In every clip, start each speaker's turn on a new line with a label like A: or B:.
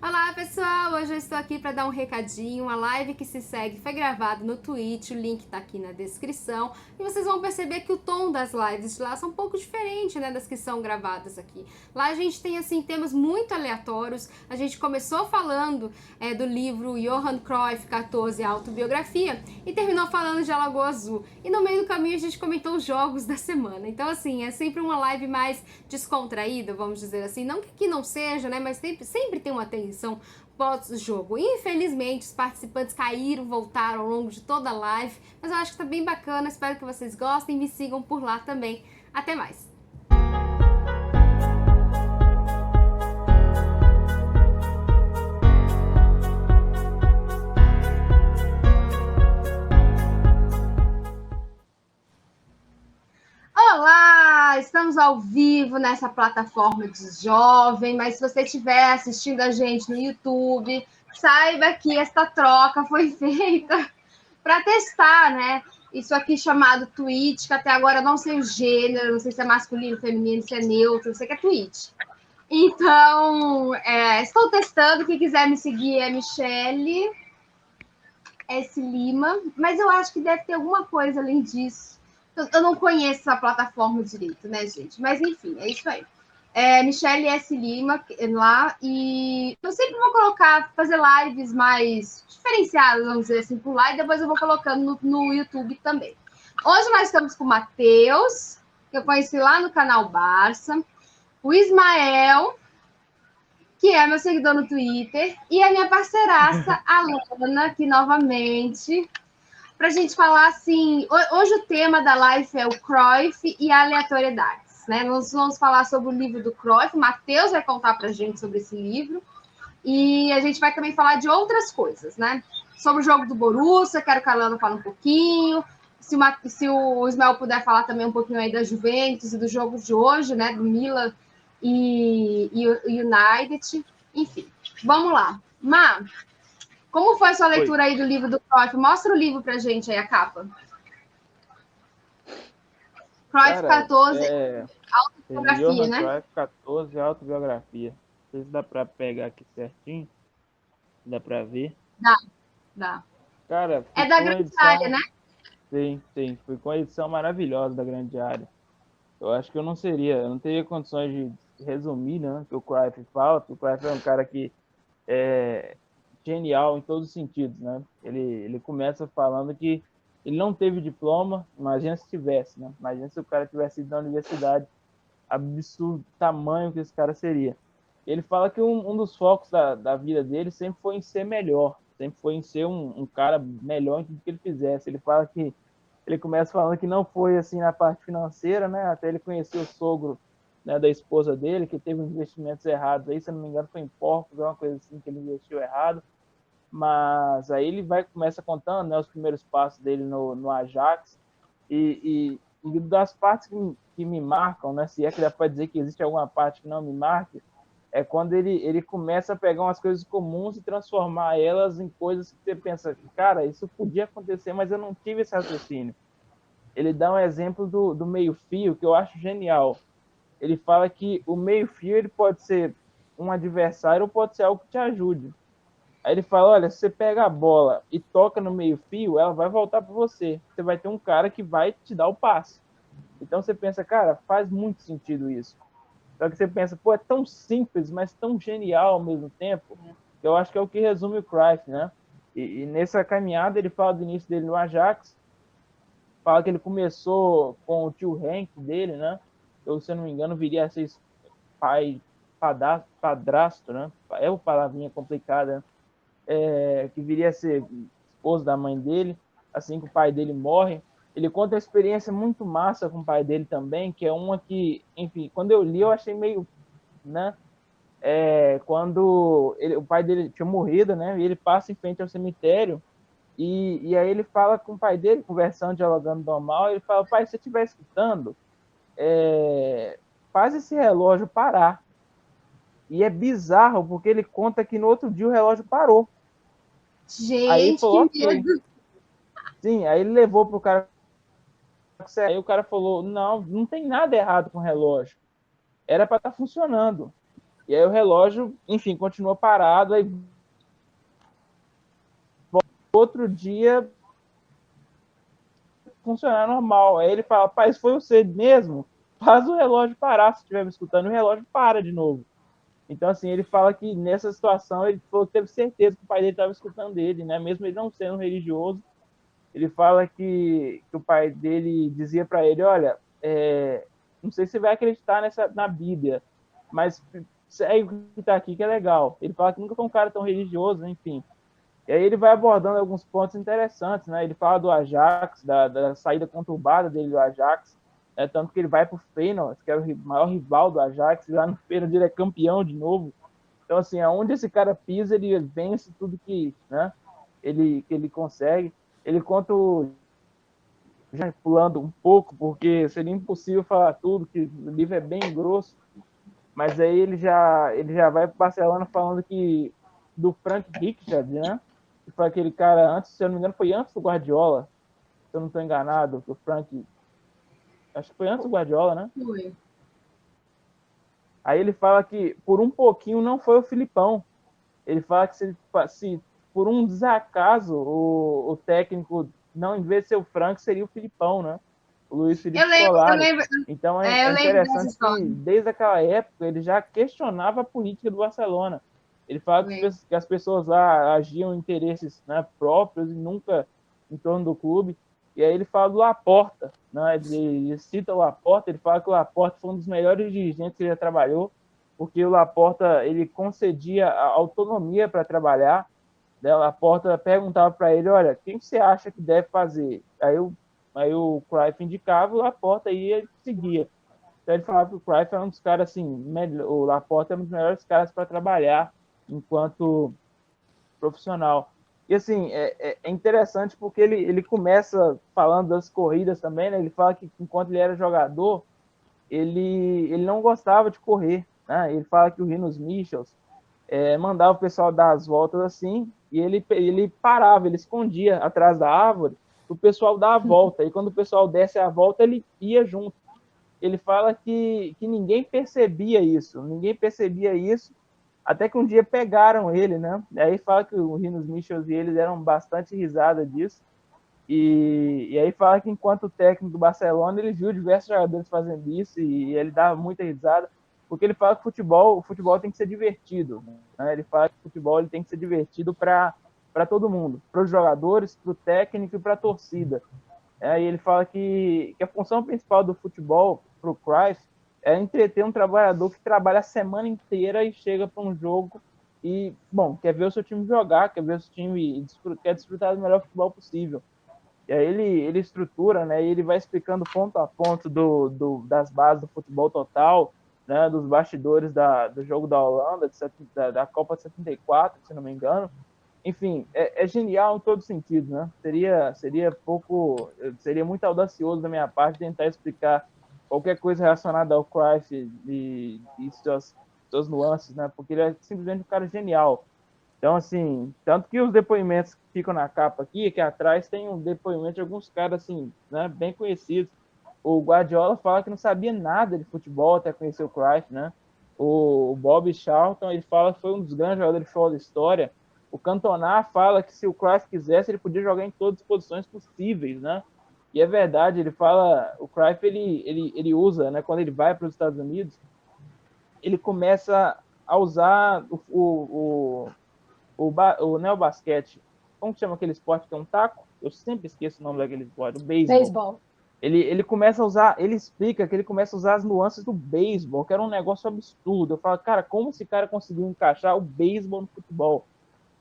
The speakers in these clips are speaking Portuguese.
A: Olá pessoal, hoje eu estou aqui para dar um recadinho. A live que se segue foi gravada no Twitch, o link está aqui na descrição. E vocês vão perceber que o tom das lives de lá são um pouco diferente, né, das que são gravadas aqui. Lá a gente tem assim temas muito aleatórios. A gente começou falando do livro Johann Cruyff, 14, Autobiografia, e terminou falando de Alagoa Azul. E no meio do caminho a gente comentou os jogos da semana. Então assim, é sempre uma live mais descontraída, vamos dizer assim. Não que aqui não seja, né, mas sempre tem uma tensão pós-jogo. Infelizmente, os participantes caíram, voltaram ao longo de toda a live, mas eu acho que tá bem bacana, espero que vocês gostem e me sigam por lá também. Até mais! Olá! Estamos ao vivo nessa plataforma de jovem, mas se você estiver assistindo a gente no YouTube, saiba que esta troca foi feita para testar, né? Isso aqui chamado Twitch, que até agora eu não sei o gênero, não sei se é masculino, feminino, se é neutro, eu sei que é Twitch. Então, estou testando. Quem quiser me seguir é Michele S. Lima, mas eu acho que deve ter alguma coisa além disso. Eu não conheço essa plataforma direito, né, gente? Mas enfim, é isso aí. Michele S. Lima lá, e eu sempre vou fazer lives mais diferenciadas, vamos dizer assim, por lá, e depois eu vou colocando no YouTube também. Hoje nós estamos com o Matheus, que eu conheci lá no canal Barça, o Ismael, que é meu seguidor no Twitter, e a minha parceiraça, a Lana, aqui novamente, para a gente falar assim. Hoje o tema da live é o Cruyff e aleatoriedades, né? Nós vamos falar sobre o livro do Cruyff, o Matheus vai contar para a gente sobre esse livro, e a gente vai também falar de outras coisas, né? Sobre o jogo do Borussia, quero que a Lana fale um pouquinho, se o Ismael puder falar também um pouquinho aí da Juventus e do jogo de hoje, né? Do Milan e United, enfim. Vamos lá. Má, como foi a sua leitura aí do livro do Cruyff? Mostra o livro pra gente aí, a capa. Cruyff
B: Cara,
A: 14, autobiografia,
B: Johann
A: né?
B: Cruyff 14, autobiografia. Não sei se dá para pegar aqui certinho, dá para ver.
A: Dá.
B: Cara,
A: É
B: fui
A: da
B: com
A: grande área,
B: edição,
A: né?
B: sim, fui com a edição maravilhosa da Grande Área. Eu acho que eu não teria condições de resumir, né, o que o Cruyff fala, porque o Cruyff é um cara que é genial em todos os sentidos, né? Ele começa falando que ele não teve diploma, imagina se tivesse, né? Imagina se o cara tivesse ido na universidade, absurdo tamanho que esse cara seria. Ele fala que um dos focos da vida dele sempre foi em ser melhor, sempre foi em ser um cara melhor em tudo que ele fizesse. Ele fala que ele começa falando que não foi assim na parte financeira, né? Até ele conhecer o sogro, né, da esposa dele, que teve investimentos errados aí, se não me engano, foi em porcos, uma coisa assim que ele investiu errado. Mas aí ele começa contando, né, os primeiros passos dele no Ajax e das partes que me marcam, né, se é que dá para dizer que existe alguma parte que não me marque, é quando ele começa a pegar umas coisas comuns e transformar elas em coisas que você pensa, cara, isso podia acontecer, mas eu não tive esse raciocínio. Ele dá um exemplo do meio-fio que eu acho genial. Ele fala que o meio-fio ele pode ser um adversário ou pode ser algo que te ajude. Aí ele fala, olha, se você pega a bola e toca no meio-fio, ela vai voltar para você. Você vai ter um cara que vai te dar o passe. Então você pensa, cara, faz muito sentido isso. Só que você pensa, pô, é tão simples, mas tão genial ao mesmo tempo, que eu acho que é o que resume o Cruyff, né? E nessa caminhada ele fala do início dele no Ajax, fala que ele começou com o tio Henk dele, né? Eu, se eu não me engano, viria a ser pai, padrasto, né? É uma palavrinha complicada, né? Que viria a ser esposo da mãe dele, assim que o pai dele morre. Ele conta uma experiência muito massa com o pai dele também, que é uma que, enfim, quando eu li eu achei meio, né? Quando o pai dele tinha morrido, né? E ele passa em frente ao cemitério e aí ele fala com o pai dele, conversando, dialogando normal, ele fala, pai, se você estiver escutando, faz esse relógio parar. E é bizarro, porque ele conta que no outro dia o relógio parou. Aí ele
A: Gente, que
B: falou, ok.
A: medo.
B: Sim, aí ele levou pro cara. Aí o cara falou, não tem nada errado com o relógio. Era para estar funcionando. E aí o relógio, enfim, continua parado, aí outro dia funcionar normal. Aí ele fala, pai, isso foi você mesmo? Faz o relógio parar, se estiver me escutando, o relógio para de novo. Então, assim, ele fala que nessa situação ele falou que teve certeza que o pai dele estava escutando ele, né? Mesmo ele não sendo religioso, ele fala que o pai dele dizia para ele, olha, não sei se você vai acreditar na Bíblia, mas segue o que está aqui que é legal. Ele fala que nunca foi um cara tão religioso, enfim. E aí ele vai abordando alguns pontos interessantes, né? Ele fala do Ajax, da saída conturbada dele do Ajax, né? Tanto que ele vai para o Feyenoord, que é o maior rival do Ajax, e lá no Feyenoord ele é campeão de novo. Então, assim, aonde esse cara pisa, ele vence tudo né, que ele consegue. Ele conta já pulando um pouco, porque seria impossível falar tudo, que o livro é bem grosso, mas aí ele já vai para o Barcelona falando que do Frank Rijkaard, né? Que foi aquele cara antes, se eu não me engano, foi antes do Guardiola, se eu não estou enganado, que o Frank, acho que foi antes do Guardiola, né?
A: Foi.
B: Aí ele fala que por um pouquinho não foi o Filipão. Ele fala que se por um desacaso o técnico não, em vez de ser o Frank, seria o Filipão, né? O Luiz Felipe
A: Eu
B: Scolari.
A: lembro,
B: Então
A: eu
B: é
A: lembro dessa
B: interessante que
A: história.
B: desde aquela época ele já questionava a política do Barcelona. Ele fala que as pessoas lá agiam em interesses, né, próprios e nunca em torno do clube. E aí ele fala do Laporta, né? Ele cita o Laporta, ele fala que o Laporta foi um dos melhores dirigentes que ele já trabalhou, porque o Laporta ele concedia a autonomia para trabalhar. Né? O Laporta perguntava para ele, olha, quem você acha que deve fazer? Aí o Cruyff indicava, o Laporta ia e seguia. Então ele falava que o Cruyff era um dos caras assim, o Laporta é um dos melhores caras para trabalhar enquanto profissional. E assim, é interessante porque ele começa falando das corridas também, né? Ele fala que enquanto ele era jogador, ele não gostava de correr, né? Ele fala que o Rinus Michels mandava o pessoal dar as voltas assim, e ele parava, ele escondia atrás da árvore, o pessoal dar a volta, e quando o pessoal desse a volta, ele ia junto. Ele fala que ninguém percebia isso, até que um dia pegaram ele, né? Aí fala que o Rinus Michels e eles deram bastante risada disso, e aí fala que enquanto técnico do Barcelona, ele viu diversos jogadores fazendo isso e ele dava muita risada, porque ele fala que o futebol tem que ser divertido. Né? Ele fala que o futebol ele tem que ser divertido para todo mundo, para os jogadores, para o técnico e para a torcida. E ele fala que a função principal do futebol para o Cruyff é entreter um trabalhador que trabalha a semana inteira e chega para um jogo e, bom, quer ver o seu time jogar, quer ver o seu time, quer desfrutar do melhor futebol possível. E aí ele estrutura, né? E ele vai explicando ponto a ponto das bases do futebol total, né? Dos bastidores do jogo da Holanda, da Copa de 74, se não me engano. Enfim, é genial em todo sentido, né? Seria muito audacioso da minha parte tentar explicar qualquer coisa relacionada ao Cruyff e suas nuances, né? Porque ele é simplesmente um cara genial. Então, assim, tanto que os depoimentos que ficam na capa aqui atrás tem um depoimento de alguns caras, assim, né, bem conhecidos. O Guardiola fala que não sabia nada de futebol até conhecer o Cruyff, né? O Bob Charlton, ele fala que foi um dos grandes jogadores de futebol da história. O Cantona fala que se o Cruyff quisesse, ele podia jogar em todas as posições possíveis, né? E é verdade, ele fala, o Cruyff, ele usa, né, quando ele vai para os Estados Unidos, ele começa a usar o neobasquete, como que chama aquele esporte que é um taco? Eu sempre esqueço o nome daquele esporte, o beisebol. Ele começa a usar, ele explica que ele começa a usar as nuances do beisebol, que era um negócio absurdo. Eu falo, cara, como esse cara conseguiu encaixar o beisebol no futebol?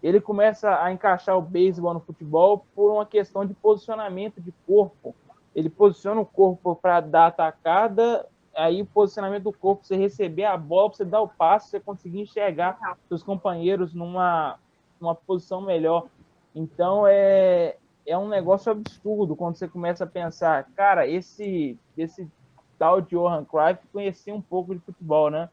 B: Ele começa a encaixar o beisebol no futebol por uma questão de posicionamento de corpo. Ele posiciona o corpo para dar a atacada, aí o posicionamento do corpo, você receber a bola, você dar o passe, você conseguir enxergar seus companheiros numa posição melhor. Então é um negócio absurdo quando você começa a pensar, cara, esse tal de Johan Cruyff conhecia um pouco de futebol, né?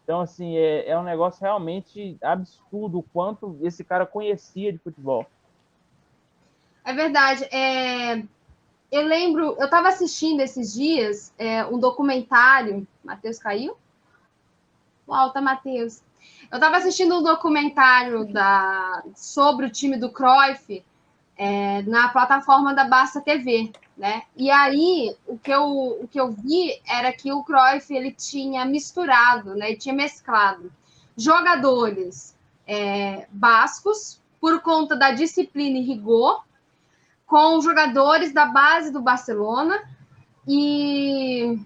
B: Então, assim, é um negócio realmente absurdo o quanto esse cara conhecia de futebol.
A: É verdade. Eu lembro, eu estava assistindo esses dias um documentário. Matheus caiu? Alta, Matheus. Eu estava assistindo um documentário sobre o time do Cruyff na plataforma da Barça TV, né? E aí o que eu vi era que o Cruyff ele tinha misturado, né? Ele tinha mesclado jogadores bascos por conta da disciplina e rigor com jogadores da base do Barcelona e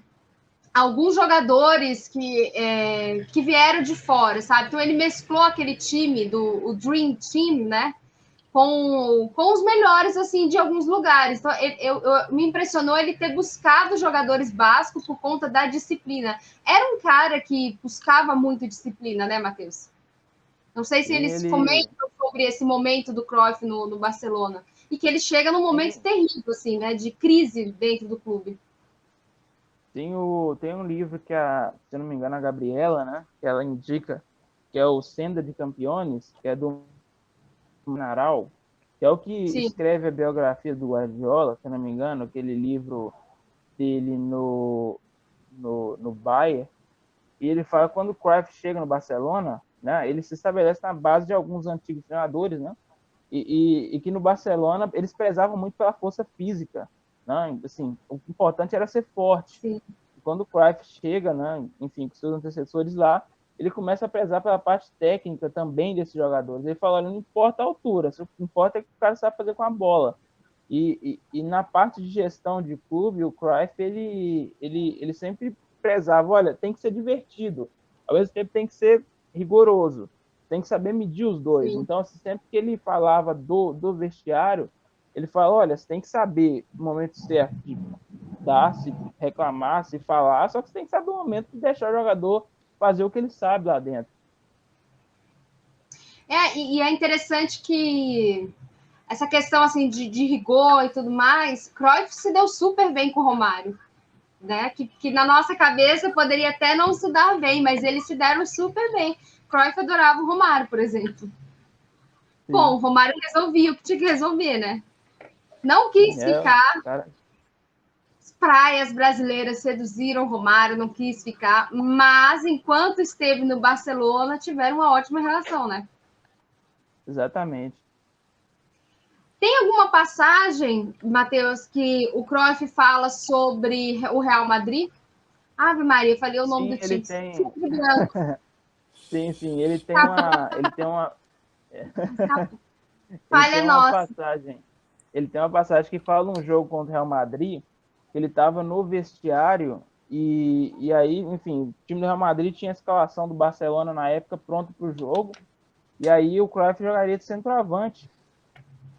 A: alguns jogadores que vieram de fora, sabe? Então ele mesclou aquele time o Dream Team, né? Com os melhores, assim, de alguns lugares. Então, me impressionou ele ter buscado jogadores bascos por conta da disciplina. Era um cara que buscava muito disciplina, né, Matheus? Não sei se
B: Sim,
A: eles comentam sobre esse momento do Cruyff no Barcelona. E que ele chega num momento terrível, assim, né? De crise dentro do clube.
B: Tem um livro que, se eu não me engano, a Gabriela, né? Que ela indica, que é o Senda de Campeones, que é do Naral, que é o que
A: Sim.
B: escreve a biografia do Guardiola, se eu não me engano, aquele livro dele no Bayern. E ele fala que quando o Cruyff chega no Barcelona, né? Ele se estabelece na base de alguns antigos treinadores, né? E que no Barcelona eles prezavam muito pela força física, né? Assim, o importante era ser forte.
A: Sim.
B: E quando o Cruyff chega, né, enfim, com seus antecessores lá, ele começa a prezar pela parte técnica também desses jogadores. Ele fala, não importa a altura, o que importa é o que o cara sabe fazer com a bola. E na parte de gestão de clube, o Cruyff, ele sempre prezava, olha, tem que ser divertido, ao mesmo tempo tem que ser rigoroso, tem que saber medir os dois.
A: Sim.
B: Então, assim, sempre que ele falava do vestiário, ele fala, olha, você tem que saber o momento certo de dar, se reclamar, se falar, só que você tem que saber o momento de deixar o jogador fazer o que ele sabe lá dentro.
A: E é interessante que essa questão assim de rigor e tudo mais, Cruyff se deu super bem com o Romário, né? Que na nossa cabeça poderia até não se dar bem, mas eles se deram super bem. Cruyff adorava o Romário, por exemplo.
B: Sim.
A: Bom, o Romário resolvia o que tinha que resolver, né? Não quis ficar.
B: Cara...
A: As praias brasileiras seduziram o Romário, não quis ficar, mas enquanto esteve no Barcelona, tiveram uma ótima relação, né?
B: Exatamente.
A: Tem alguma passagem, Matheus, que o Cruyff fala sobre o Real Madrid? Ave Maria, falei o nome
B: Sim,
A: do time.
B: ele tem. Sim, ele tem uma.
A: Falha nossa.
B: Ele tem uma passagem que fala um jogo contra o Real Madrid, que ele estava no vestiário e aí, enfim, o time do Real Madrid tinha a escalação do Barcelona na época pronto para o jogo, e aí o Cruyff jogaria de centroavante.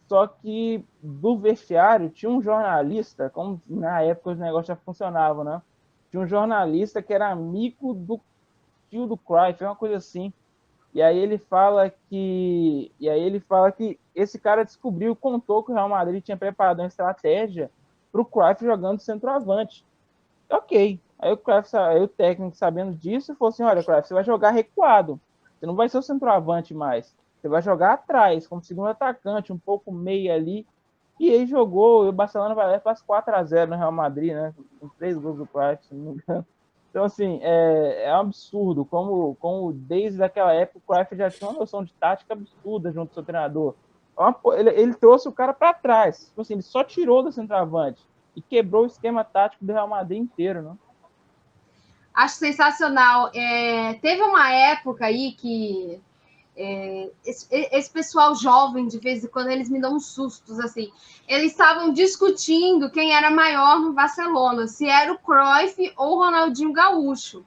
B: Só que do vestiário tinha um jornalista, como na época os negócios já funcionavam, né? Tinha um jornalista que era amigo do tio do Cruyff, uma coisa assim. E aí ele fala que esse cara descobriu, contou que o Real Madrid tinha preparado uma estratégia para o Cruyff jogando centroavante. Ok. Aí o técnico, sabendo disso, falou assim: olha, Cruyff, você vai jogar recuado. Você não vai ser o centroavante mais. Você vai jogar atrás, como segundo atacante, um pouco meio ali. E aí jogou, e o Barcelona vai lá e faz 4-0 no Real Madrid, né? Com 3 gols do Cruyff, se não me engano. Então, assim, é um absurdo como desde aquela época o Cruyff já tinha uma noção de tática absurda junto com o seu treinador. Ele trouxe o cara para trás. Tipo assim, ele só tirou do centroavante e quebrou o esquema tático do Real Madrid inteiro, né?
A: Acho sensacional. Teve uma época aí que esse pessoal jovem, de vez em quando, eles me dão uns sustos, assim. Eles estavam discutindo quem era maior no Barcelona, se era o Cruyff ou o Ronaldinho Gaúcho.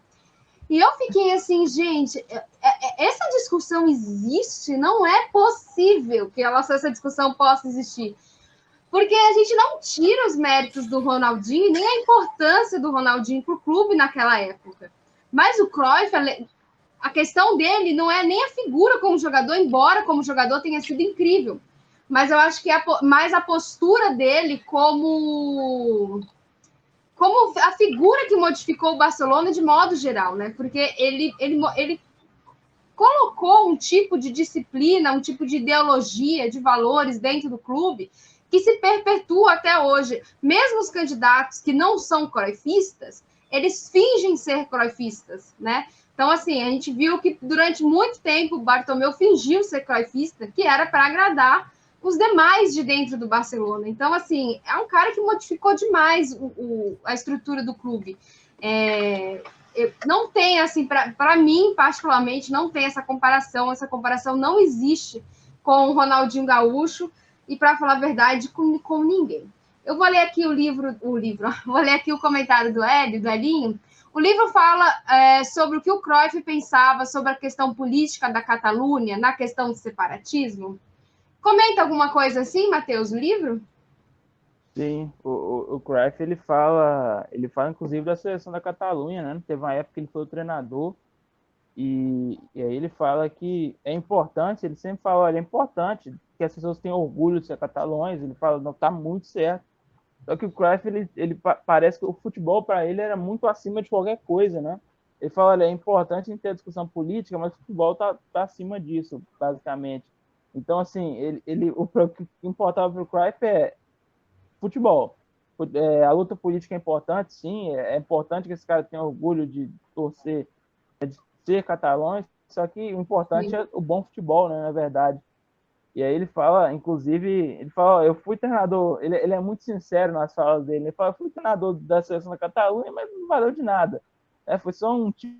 A: E eu fiquei assim, gente, essa discussão existe? Não é possível que essa discussão possa existir. Porque a gente não tira os méritos do Ronaldinho, nem a importância do Ronaldinho para o clube naquela época. Mas o Cruyff, a questão dele não é nem a figura como jogador, embora como jogador tenha sido incrível. Mas eu acho que é mais a postura dele como a figura que modificou o Barcelona de modo geral, né? Porque ele colocou um tipo de disciplina, um tipo de ideologia, de valores dentro do clube que se perpetua até hoje. Mesmo os candidatos que não são cruyffistas, eles fingem ser cruyffistas, né? Então, assim, a gente viu que durante muito tempo o Bartomeu fingiu ser cruyffista, que era para agradar os demais de dentro do Barcelona. Então, assim, é um cara que modificou demais a estrutura do clube. Não tem, assim, para mim, particularmente, não tem essa comparação não existe com o Ronaldinho Gaúcho, e, para falar a verdade, com ninguém. Eu vou ler aqui vou ler aqui o comentário do Elinho. O livro fala sobre o que o Cruyff pensava sobre a questão política da Catalunha, na questão do separatismo. Comenta alguma coisa assim, Matheus, no livro?
B: Sim, o Cruyff, ele fala inclusive da seleção da Catalunha, né? Teve uma época que ele foi o treinador, e aí ele fala que é importante, ele sempre fala, olha, é importante que as pessoas tenham orgulho de ser catalães, ele fala, não, tá muito certo. Só que o Cruyff, ele parece que o futebol para ele era muito acima de qualquer coisa, né? Ele fala, olha, é importante a gente ter discussão política, mas o futebol tá acima disso, basicamente. Então, assim, o que importava para o Cruyff é futebol. A luta política é importante, sim, é importante que esse cara tenha orgulho de torcer, de ser catalães, só que o importante é o bom futebol, né, na verdade. E aí ele fala, inclusive, eu fui treinador, ele é muito sincero nas falas dele, ele fala, eu fui treinador da seleção da Catalunha, mas não valeu de nada. Foi só um time.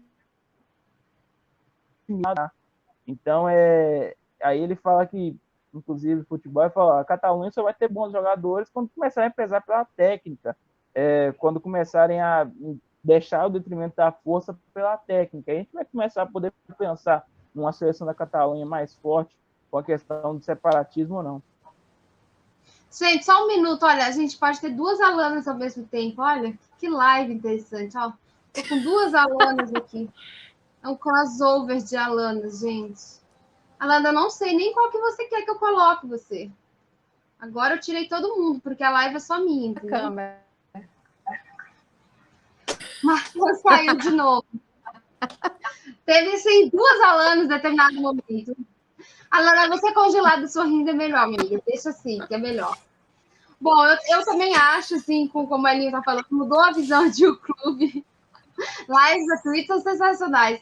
B: Então, aí ele fala que, inclusive, futebol, ele fala, a Catalunha só vai ter bons jogadores quando começarem a pesar pela técnica, quando começarem a deixar o detrimento da força pela técnica. Aí a gente vai começar a poder pensar numa seleção da Catalunha mais forte, com a questão do separatismo ou não.
A: Gente, só um minuto, olha, a gente pode ter duas Alanas ao mesmo tempo, olha, que live interessante, ó. Tô com duas Alanas aqui. É um crossover de Alanas, gente. Alana, eu não sei nem qual que você quer que eu coloque você. Agora eu tirei todo mundo, porque a live é só minha, entendeu?
C: Câmera.
A: Marcos saiu de novo. Teve, assim, duas Alanas em determinado momento. Alana, você congelada sorrindo é melhor, amiga. Deixa assim, que é melhor. Bom, eu também acho, assim, como a Elinho tá falando, mudou a visão de um clube. Lives gratuitas são sensacionais.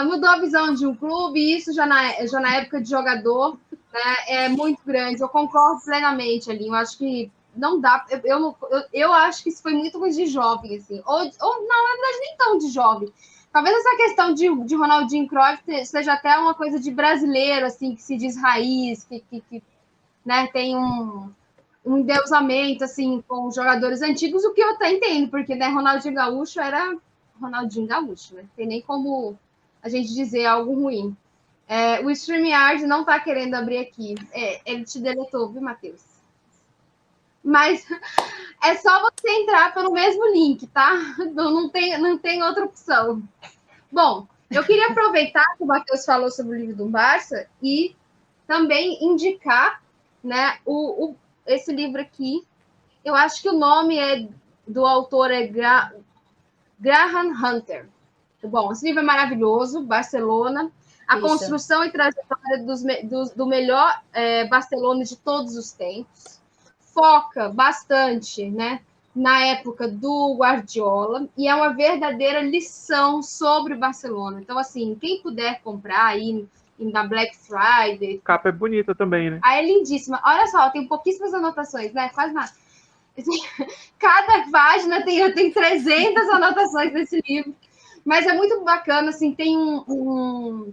A: Mudou a visão de um clube, e isso já na época de jogador, né, é muito grande. Eu concordo plenamente, Elinho. Eu acho que não dá. Eu acho que isso foi muito coisa de jovem, assim. Ou, na verdade, nem tão de jovem. Talvez essa questão de Ronaldinho Cruyff seja até uma coisa de brasileiro, assim, que se diz raiz, que né, tem um endeusamento, assim, com os jogadores antigos, o que eu até entendo, porque, né, Ronaldinho Gaúcho era Ronaldinho Gaúcho, né? Tem nem como a gente dizer algo ruim. O StreamYard não tá querendo abrir aqui. Ele te deletou, viu, Matheus? Mas é só você entrar pelo mesmo link, tá? Não tem outra opção. Bom, eu queria aproveitar que o Matheus falou sobre o livro do Barça e também indicar, né, esse livro aqui. Eu acho que o nome do autor é Graham Hunter. Bom, esse livro é maravilhoso, Barcelona, a construção e trajetória do melhor Barcelona de todos os tempos. Foca bastante, né, na época do Guardiola, e é uma verdadeira lição sobre o Barcelona. Então, assim, quem puder comprar aí na Black Friday...
D: A capa é bonita também, né?
A: É lindíssima. Olha só, tem pouquíssimas anotações, né? Quase nada. Cada página tem 300 anotações nesse livro. Mas é muito bacana, assim, tem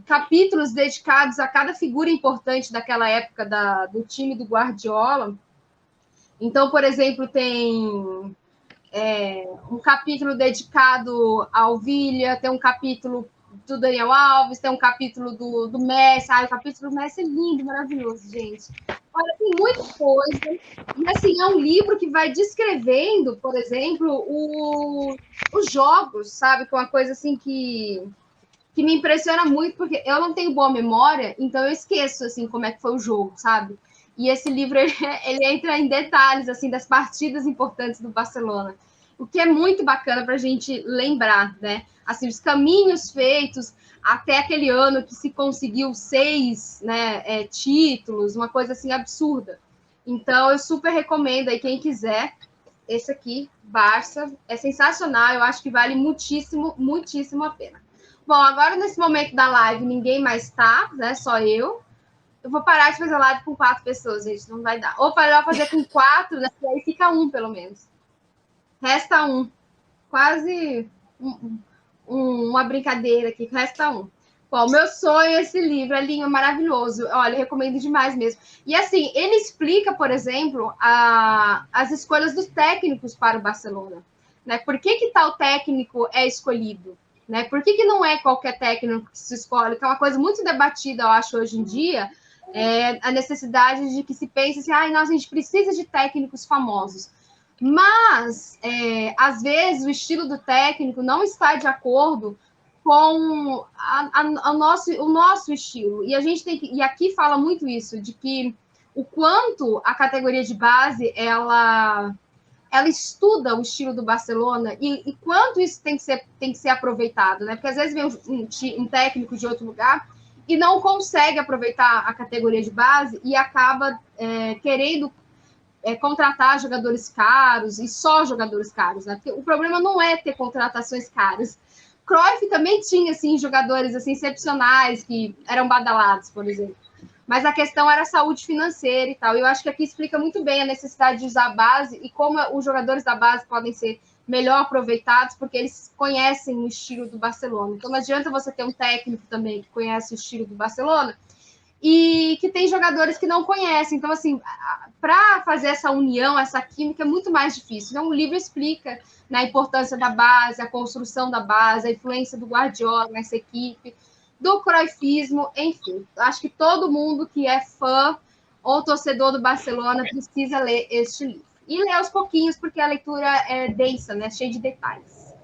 A: capítulos dedicados a cada figura importante daquela época do time do Guardiola. Então, por exemplo, tem um capítulo dedicado ao Villa, tem um capítulo do Daniel Alves, tem um capítulo do Messi. O capítulo do Messi é lindo, maravilhoso, gente. Olha, tem muita coisa. E, assim, é um livro que vai descrevendo, por exemplo, os jogos, sabe? Que é uma coisa, assim, que me impressiona muito, porque eu não tenho boa memória, então eu esqueço, assim, como é que foi o jogo, sabe? E esse livro, ele entra em detalhes, assim, das partidas importantes do Barcelona. O que é muito bacana para a gente lembrar, né? Assim, os caminhos feitos até aquele ano que se conseguiu 6, né, títulos, uma coisa assim absurda. Então, eu super recomendo aí quem quiser. Esse aqui, Barça, é sensacional. Eu acho que vale muitíssimo, muitíssimo a pena. Bom, agora nesse momento da live ninguém mais tá, né? Só eu. Eu vou parar de fazer live com 4 pessoas, gente. Não vai dar. Ou melhor fazer com 4, né? E aí fica um, pelo menos. Resta um. Quase uma brincadeira aqui. Resta um. Bom, meu sonho é esse livro. É lindo, maravilhoso. Olha, eu recomendo demais mesmo. E assim, ele explica, por exemplo, as escolhas dos técnicos para o Barcelona. Né? Por que tal técnico é escolhido? Né? Por que não é qualquer técnico que se escolhe? Que é uma coisa muito debatida, eu acho, hoje em dia, a necessidade de que se pense assim, a gente precisa de técnicos famosos. Mas, às vezes, o estilo do técnico não está de acordo com o nosso estilo. E a gente tem que, e aqui fala muito isso, de que o quanto a categoria de base, ela estuda o estilo do Barcelona e quanto isso tem que ser aproveitado, né? Porque às vezes vem um técnico de outro lugar e não consegue aproveitar a categoria de base e acaba querendo contratar jogadores caros e só jogadores caros, né? Porque o problema não é ter contratações caras. Cruyff também tinha assim jogadores assim excepcionais que eram badalados, por exemplo. Mas a questão era a saúde financeira e tal. E eu acho que aqui explica muito bem a necessidade de usar a base e como os jogadores da base podem ser melhor aproveitados, porque eles conhecem o estilo do Barcelona. Então não adianta você ter um técnico também que conhece o estilo do Barcelona e que tem jogadores que não conhecem. Então, assim, para fazer essa união, essa química, é muito mais difícil. Então, o livro explica, né, a importância da base, a construção da base, a influência do Guardiola nessa equipe, do cruyffismo, enfim. Acho que todo mundo que é fã ou torcedor do Barcelona precisa ler este livro. E ler aos pouquinhos, porque a leitura é densa, né, cheia de detalhes.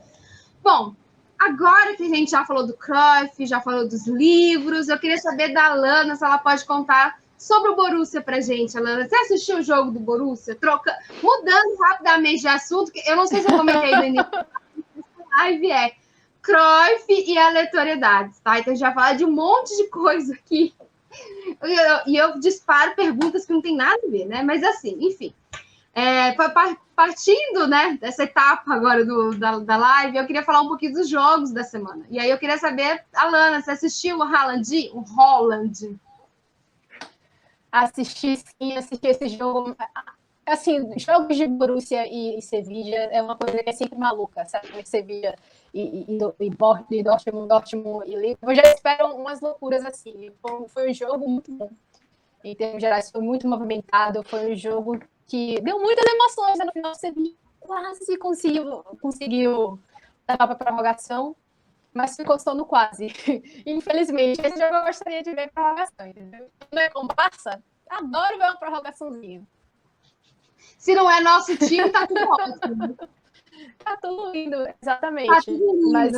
A: Bom, agora que a gente já falou do Cruyff, já falou dos livros, eu queria saber da Alana se ela pode contar sobre o Borussia pra gente, Alana. Você assistiu o jogo do Borussia? Mudando rapidamente de assunto, que eu não sei se eu comentei no início da live, Cruyff e aleatoriedades, tá? Então a gente vai falar de um monte de coisa aqui. E eu disparo perguntas que não tem nada a ver, né? Mas assim, enfim. Partindo, né, dessa etapa agora da live, eu queria falar um pouquinho dos jogos da semana. E aí eu queria saber, Alana, você assistiu o Haaland? O Holland?
C: Assisti esse jogo. Assim, jogos de Borussia e Sevilla é uma coisa que é sempre maluca, sabe? Sevilla e Dortmund e Liverpool. Eu já espero umas loucuras assim. Foi um jogo muito bom. Em termos gerais, foi muito movimentado. Foi um jogo que deu muitas emoções, né? No final, Sevilla quase conseguiu levar para a prorrogação, mas ficou só no quase. Infelizmente, esse jogo eu gostaria de ver prorrogação, entendeu? Não é comparsa? Adoro ver uma prorrogaçãozinha.
A: Se não é nosso time, tá tudo ótimo.
C: Tá tudo lindo, exatamente. Tá tudo lindo. Mas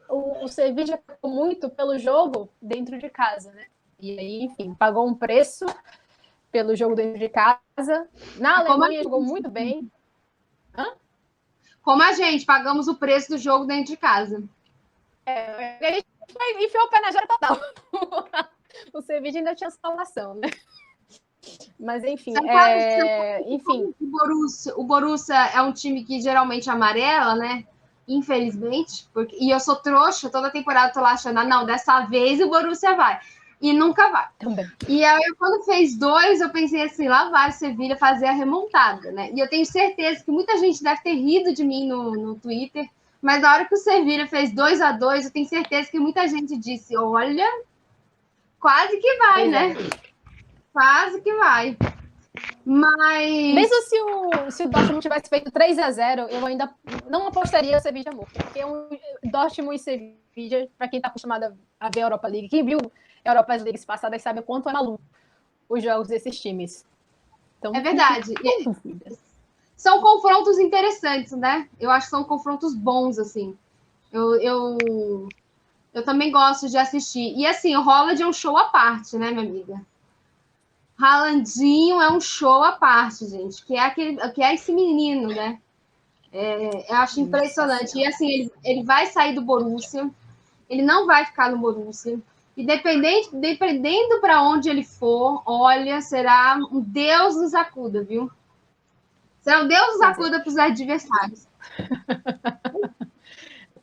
C: o Sevilla ficou muito pelo jogo dentro de casa, né? E aí, enfim, pagou um preço pelo jogo dentro de casa. Na Alemanha jogou muito bem.
A: Como a gente, pagamos o preço do jogo dentro de casa.
C: A gente enfiou o pé na jara total. O Sevilla ainda tinha salvação, né? Mas, enfim, enfim.
A: O Borussia é um time que geralmente amarela, né? Infelizmente. E eu sou trouxa, toda temporada eu tô lá achando, não, dessa vez o Borussia vai. E nunca vai.
C: Também.
A: E aí, quando fez 2, eu pensei assim, lá vai o Sevilla fazer a remontada, né? E eu tenho certeza que muita gente deve ter rido de mim no Twitter, mas na hora que o Sevilla fez 2-2, eu tenho certeza que muita gente disse, olha, quase que vai, né? Quase que vai. Mas...
C: Mesmo se o Dortmund tivesse feito 3-0, eu ainda não apostaria o Sevilla morto. Porque Dortmund e Sevilla, para quem está acostumado a ver a Europa League, quem viu a Europa League passadas sabe o quanto é maluco os jogos desses times. Então,
A: é verdade. São confrontos interessantes, né? Eu acho que são confrontos bons, assim. Eu também gosto de assistir. E assim, o Haaland é um show à parte, né, minha amiga? Haalandinho é um show à parte, gente. Que é esse menino, né? Eu acho impressionante. E assim, ele vai sair do Borussia. Ele não vai ficar no Borussia. E dependendo para onde ele for, olha, será um Deus nos acuda, viu? Será um Deus nos acuda para os adversários.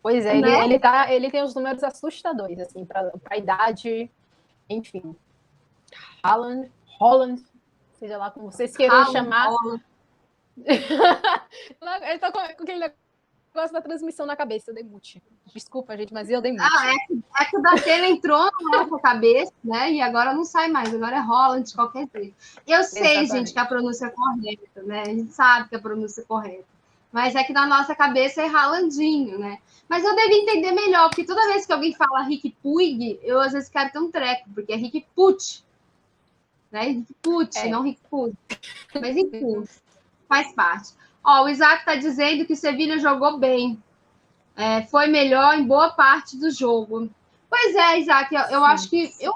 C: Pois é,
A: né?
C: ele tem os números assustadores, assim, para a idade, enfim. Holland, seja lá como vocês queiram chamar. Ele tá com aquele negócio da transmissão na cabeça, eu dei mute. Desculpa, gente, mas eu dei mute.
A: É que o da Tena entrou na nossa cabeça, né? E agora não sai mais, agora é Holland de qualquer jeito. Eu sei,
C: Exatamente.
A: gente, que a pronúncia é correta, né? A gente sabe que a pronúncia é correta. Mas é que na nossa cabeça é Haalandinho, né? Mas eu devo entender melhor, porque toda vez que alguém fala Rick Puig, eu às vezes quero ter um treco, porque é Rick Puig, né? Rick Puig, não Rick Puig. Mas enfim, faz parte. Ó, o Isaac está dizendo que o Sevilha jogou bem. Foi melhor em boa parte do jogo. Pois é, Isaac, eu acho que eu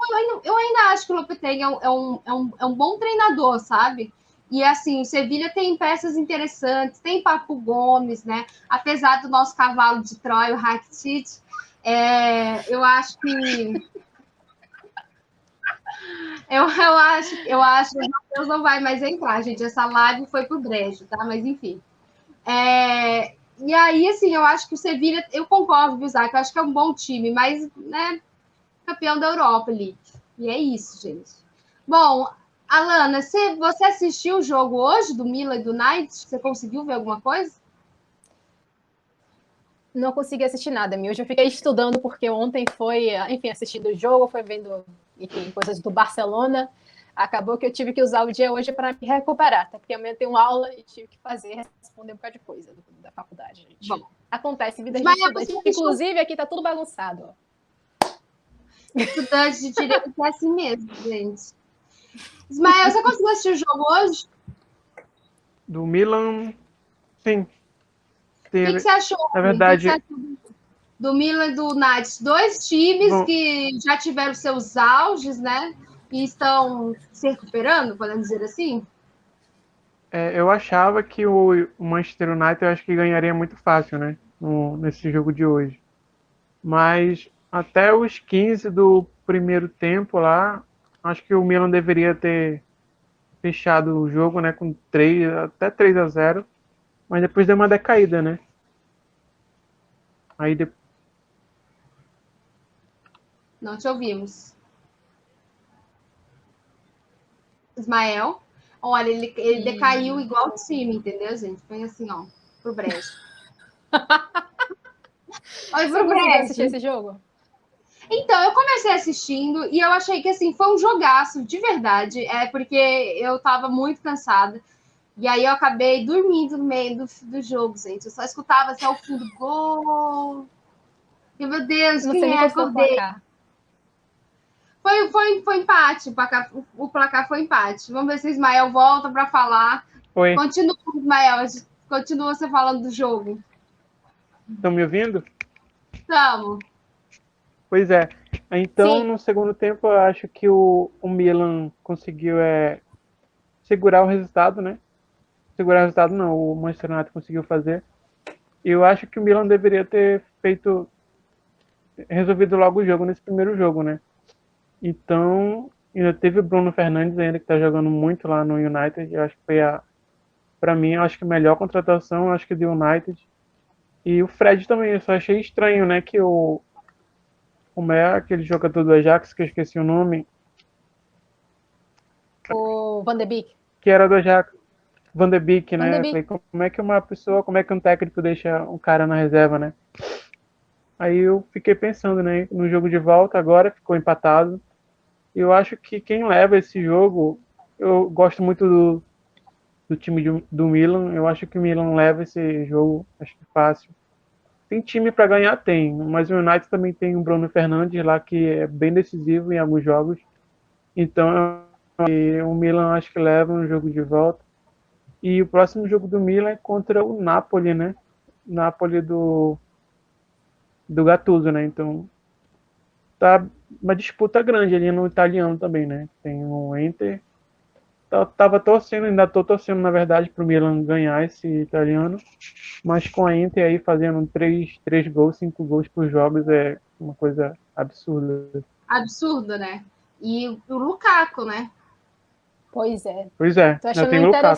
A: ainda acho que o Lopetegui é um bom treinador, sabe? E assim, o Sevilha tem peças interessantes, tem Papu Gomes, né? Apesar do nosso cavalo de Troia, o Rakitic, eu acho que eu acho que o Matheus não vai mais entrar, gente. Essa live foi pro brejo, tá? Mas enfim. E aí, assim, eu acho que o Sevilha, eu concordo, viu, Isaac? Eu acho que é um bom time, mas, né, campeão da Europa League. E é isso, gente. Bom, Alana, você assistiu o jogo hoje do Milan e do United? Você conseguiu ver alguma coisa?
C: Não consegui assistir nada, Mi. Hoje eu fiquei estudando, porque ontem foi, enfim, assistindo o jogo, foi vendo, enfim, coisas do Barcelona. Acabou que eu tive que usar o dia hoje para me recuperar, até porque amanhã tem uma aula e tive que responder um bocado de coisa da faculdade, gente. Bom, acontece, vida de estudante. Inclusive, aqui tá tudo bagunçado.
A: Estudante de direito é assim mesmo, gente. Ismael, você conseguiu assistir o jogo hoje?
D: Do Milan, sim.
A: O que você achou?
D: Na verdade,
A: do Milan e do United? Dois times que já tiveram seus auges, né? E estão se recuperando, podemos dizer assim?
D: Eu achava que o Manchester United, eu acho que ganharia muito fácil, né? Nesse jogo de hoje. Mas até os 15 do primeiro tempo lá, acho que o Milan deveria ter fechado o jogo, né? Com até 3-0. Mas depois deu uma decaída, né? Aí depois...
A: Não te ouvimos. Ismael? Olha, ele decaiu igual o time, entendeu, gente? Foi assim, ó, pro brejo.
C: Oi, pro brejo. Assistir esse jogo?
A: Então, eu comecei assistindo e eu achei que, assim, foi um jogaço, de verdade. Porque eu tava muito cansada. E aí eu acabei dormindo no meio do jogo, gente. Eu só escutava assim, ao fundo, gol. E, meu Deus, quem é? Acordei. Foi empate. O placar foi empate. Vamos ver se o Ismael volta para falar.
D: Oi.
A: Continua, Ismael. Continua você falando do jogo.
D: Estão me ouvindo?
A: Estamos.
D: Pois é. Então, sim, no segundo tempo, eu acho que o Milan conseguiu segurar o resultado, né? Segurar o resultado não, o Manchester United conseguiu fazer. E eu acho que o Milan deveria ter resolvido logo o jogo nesse primeiro jogo, né? Então, ainda teve o Bruno Fernandes ainda, que tá jogando muito lá no United. Eu acho que foi pra mim, eu acho que a melhor contratação, eu acho que do United. E o Fred também, eu só achei estranho, né? Que como é aquele jogador do Ajax, que eu esqueci o nome.
C: O Van de Beek.
D: Que era do Ajax. Van de Beek, né? Eu falei, como é que um técnico deixa um cara na reserva, né? Aí eu fiquei pensando, né? No jogo de volta agora, ficou empatado. E eu acho que quem leva esse jogo, eu gosto muito do time do Milan. Eu acho que o Milan leva esse jogo, acho que fácil. Tem time para ganhar? Tem. Mas o United também tem o Bruno Fernandes lá, que é bem decisivo em alguns jogos. Então, o Milan acho que leva um jogo de volta. E o próximo jogo do Milan é contra o Napoli, né? Napoli do Gattuso, né? Então, tá uma disputa grande ali no italiano também, né? Tem o Inter. Tava torcendo, ainda tô torcendo, na verdade, pro Milan ganhar esse italiano. Mas com a Inter aí fazendo 3 gols, 5 gols por jogos é uma coisa absurda.
A: Absurdo, né? E o Lukaku, né?
C: Pois é.
D: Pois é,
C: Tô
D: eu
C: achando
D: tenho o Lukaku.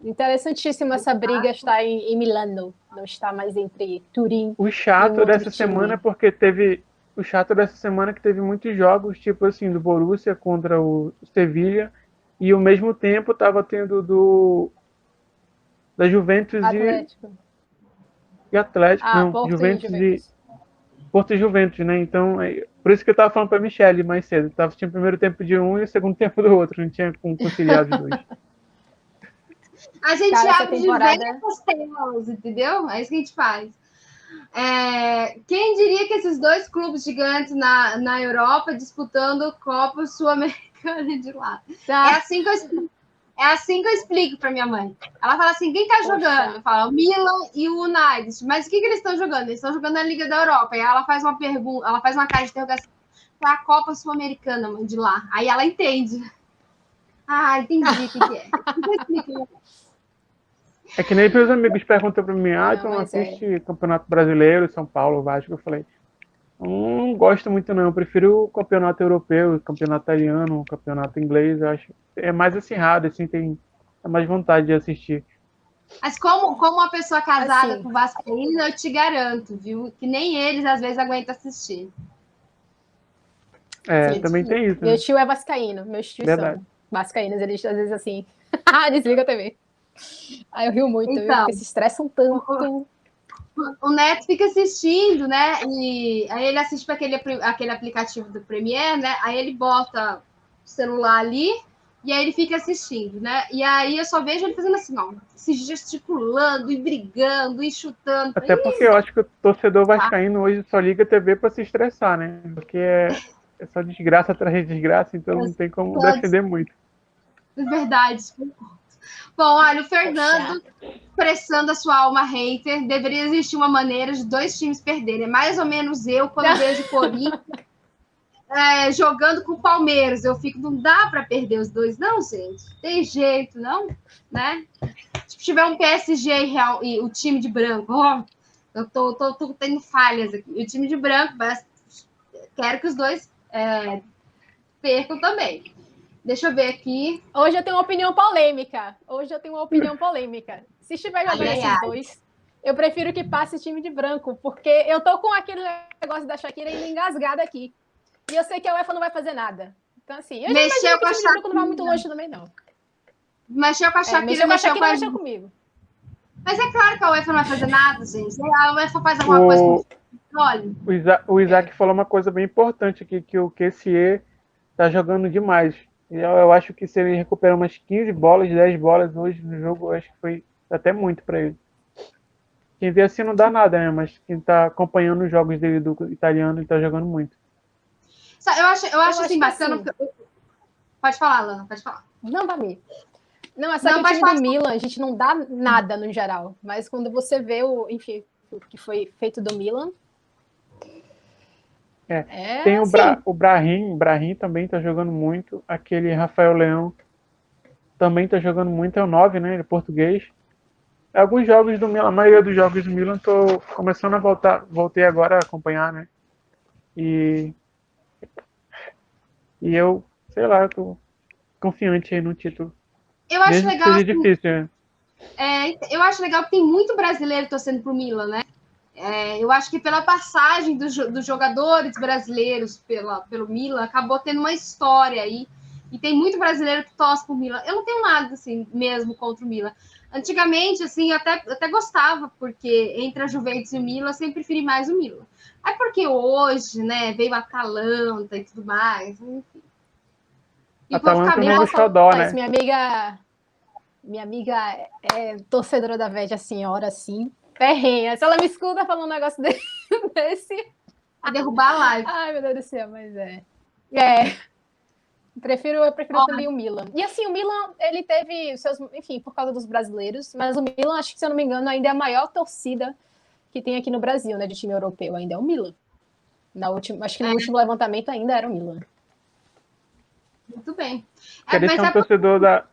C: interessantíssimo essa briga estar em Milano, não está mais entre Turim
D: O
C: e um
D: chato
C: outro
D: dessa
C: time.
D: semana é porque teve. O chato dessa semana é que teve muitos jogos, tipo assim, do Borussia contra o Sevilla, e ao mesmo tempo tava tendo da Juventus
C: Atlético.
D: e Atlético,
C: Ah,
D: não,
C: Porto e
D: Juventus e
C: Juventus.
D: Porto e Juventus, né? Então, por isso que eu tava falando pra Michelle mais cedo. Tava assistindo o primeiro tempo de um e o segundo tempo do outro, não tinha como conciliar os dois.
A: A gente
C: Cara, essa
A: abre
C: temporada...
A: diversas telas, entendeu? É isso que a gente faz. Quem diria que esses dois clubes gigantes na Europa disputando Copa Sul-Americana de lá?
C: Ah.
A: É assim que eu explico para minha mãe. Ela fala assim: quem tá jogando? Eu falo, o Milan e o United. Mas o que eles estão jogando? Eles estão jogando na Liga da Europa. E ela faz uma pergunta, ela faz uma cara de interrogação para a Copa Sul-Americana, mãe, de lá. Aí ela entende. Ah, entendi o que é.
D: É que nem meus amigos perguntam pra mim, tu não
C: mas
D: assiste Campeonato Brasileiro, São Paulo, Vasco? Eu falei, não gosto muito não, eu prefiro o Campeonato Europeu, o Campeonato Italiano, o Campeonato Inglês, eu acho é mais acirrado, assim, tem mais vontade de assistir.
A: Mas como uma pessoa casada
C: Assim.
A: com vascaíno, eu te garanto, viu? Que nem eles às vezes aguentam assistir.
D: É, também tem isso,
C: Meu
D: né?
C: tio é vascaíno, meus tios
D: Verdade.
C: são vascaínos, eles às vezes assim, desliga a TV. Aí eu rio muito, viu?
A: Então,
C: Porque se estressam tanto.
A: o Neto fica assistindo, né? E aí ele assiste para aquele aplicativo do Premiere, né? Aí ele bota o celular ali e aí ele fica assistindo, né? E aí eu só vejo ele fazendo assim, ó, se gesticulando e brigando e chutando.
D: Até porque eu acho que o torcedor vascaíno hoje só liga a TV pra se estressar, né? Porque é só desgraça atrás de desgraça, então não tem como defender muito.
A: Verdade. Bom, olha, o Fernando, expressando a sua alma hater, deveria existir uma maneira de dois times perderem. É mais ou menos eu, quando vejo o Corinthians jogando com o Palmeiras. Eu fico, não dá para perder os dois, não, gente. Tem jeito, não? Né? Se tiver um PSG real, e o time de branco, ó, eu tô tendo falhas aqui. O time de branco, quero que os dois percam também. Deixa eu ver aqui.
C: Hoje eu tenho uma opinião polêmica. Se estiver jogando esses dois, eu prefiro que passe time de branco, porque eu tô com aquele negócio da Shakira ainda engasgada aqui. E eu sei que a UEFA não vai fazer nada. Então, assim, eu já imagino que o time de branco não vai muito longe também, não.
A: Mexeu com a Shakira,
C: mexeu comigo.
A: Mas é claro que a UEFA não vai fazer nada, gente. A UEFA faz alguma coisa com
D: o Isaac falou uma coisa bem importante aqui, que o QSE tá jogando demais. Eu acho que se ele recuperar umas 15 bolas, 10 bolas hoje no jogo, eu acho que foi até muito para ele. Quem vê assim não dá nada, né? Mas quem tá acompanhando os jogos dele do italiano, ele tá jogando muito.
A: Eu acho assim, bacana. Assim... Pode falar, Lana, pode falar.
C: Não, Babi. Não, é só que o time do Milan, a gente não dá nada no geral. Mas quando você vê o que foi feito do Milan...
D: Tem assim. o Brahim também tá jogando muito. Aquele Rafael Leão também tá jogando muito. É o 9, né? Ele é português. Alguns jogos do Milan, a maioria dos jogos do Milan, tô começando a voltei agora a acompanhar, né? E eu, sei lá, eu tô confiante aí no título.
A: Eu acho
D: mesmo
A: legal.
D: Que seja difícil,
A: eu acho legal que tem muito brasileiro torcendo pro Milan, né? Eu acho que pela passagem dos jogadores brasileiros pelo Milan, acabou tendo uma história aí. E tem muito brasileiro que torce pro Milan. Eu não tenho nada, assim, mesmo contra o Milan. Antigamente, assim, eu até gostava, porque entre a Juventus e o Milan, eu sempre preferi mais o Milan. É porque hoje, né, veio a Atalanta e tudo mais, enfim.
D: E Atalanta é o xodó, né?
C: Minha amiga é torcedora da Védia Senhora, assim, ferrenha. Se ela me escuta falando um negócio desse...
A: Vai derrubar a live.
C: Ai, meu Deus do céu, mas eu prefiro também o Milan. E assim, o Milan, ele teve seus... Enfim, por causa dos brasileiros, mas o Milan, acho que, se eu não me engano, ainda é a maior torcida que tem aqui no Brasil, né, de time europeu. Ainda é o Milan. Acho que no último levantamento ainda era o Milan.
A: Muito bem.
D: Quer deixar um torcedor da...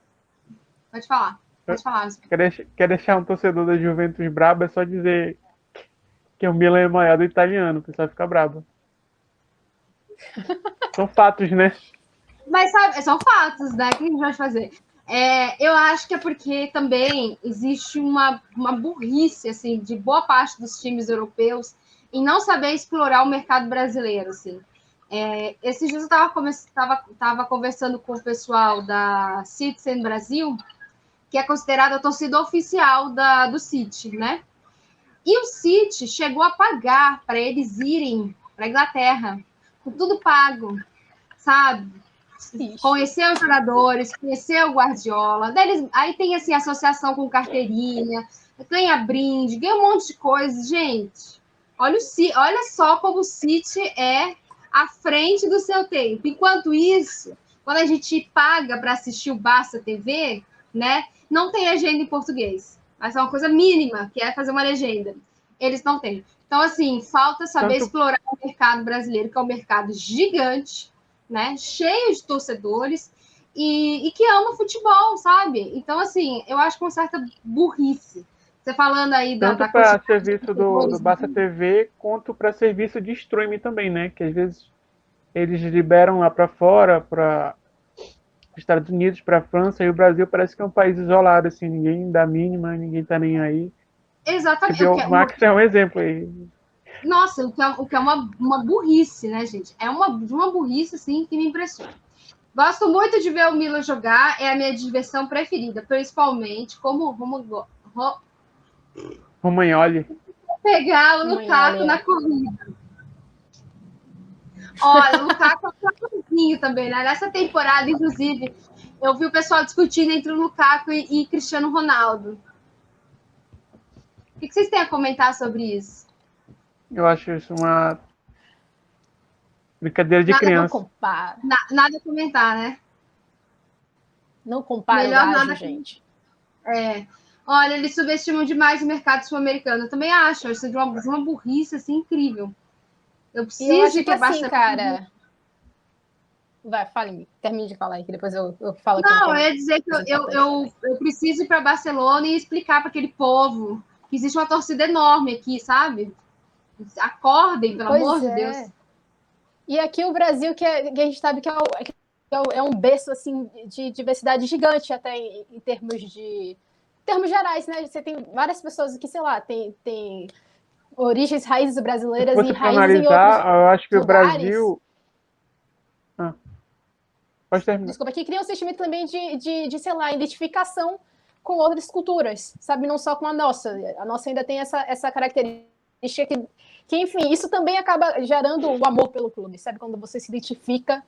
A: Pode falar.
D: Quer deixar um torcedor da Juventus brabo, é só dizer que o Milan é maior do italiano, o pessoal fica brabo. São fatos, né?
A: Mas sabe, são fatos, né? O que a gente vai fazer? Eu acho que é porque também existe uma burrice assim, de boa parte dos times europeus em não saber explorar o mercado brasileiro. Assim. Esses dias eu estava conversando com o pessoal da Citizen Brasil, que é considerada a torcida oficial do City, né? E o City chegou a pagar para eles irem para a Inglaterra, com tudo pago, sabe? Conhecer os jogadores, conhecer o Guardiola. Aí tem assim, associação com carteirinha, ganha brinde, ganha um monte de coisa. Gente, olha só como o City é à frente do seu tempo. Enquanto isso, quando a gente paga para assistir o Barça TV, né, não tem legenda em português. Mas é uma coisa mínima, que é fazer uma legenda. Eles não têm. Então, assim, falta saber explorar o mercado brasileiro, que é um mercado gigante, né, cheio de torcedores e que ama futebol, sabe? Então, assim, eu acho com certa burrice. Você falando aí
D: tanto para serviço do Barça TV, quanto para serviço de streaming também, né? Que às vezes eles liberam lá para fora, para Estados Unidos, para a França, e o Brasil parece que é um país isolado, assim, ninguém dá mínima, ninguém tá nem aí.
A: Exatamente.
D: O Max é um exemplo aí.
A: Nossa, o que é uma burrice, né, gente? É uma burrice, assim, que me impressiona. Gosto muito de ver o Milan jogar, é a minha diversão preferida, principalmente como
D: Romagnoli.
A: Pegar o Lukaku na corrida. Olha, o Lukaku é um tratorzinho também, né? Nessa temporada, inclusive, eu vi o pessoal discutindo entre o Lukaku e Cristiano Ronaldo. O que vocês têm a comentar sobre isso?
D: Eu acho isso uma brincadeira de criança.
C: Não compara.
A: Nada a comentar, né?
C: Não compara
A: Melhor
C: o gajo,
A: nada,
C: gente.
A: Olha, eles subestimam demais o mercado sul-americano. Eu também acho. Isso de uma burrice assim, incrível. Eu preciso ir para
C: assim, cara. Vai, fale-me. Termine de falar aí, que depois eu falo aqui.
A: Não, eu ia dizer que eu preciso ir para Barcelona e explicar para aquele povo que existe uma torcida enorme aqui, sabe? Acordem, pelo amor de Deus.
C: E aqui o Brasil, que a gente sabe que é um berço assim, de diversidade gigante, até em termos gerais, né? Você tem várias pessoas que, sei lá, tem origens, raízes brasileiras e raízes em outros
D: eu acho que
C: lugares.
D: O Brasil... Pode terminar.
C: Desculpa, que cria um sentimento também de, sei lá, identificação com outras culturas, sabe? Não só com a nossa. A nossa ainda tem essa característica que, enfim, isso também acaba gerando o amor pelo clube, sabe? Quando você se identifica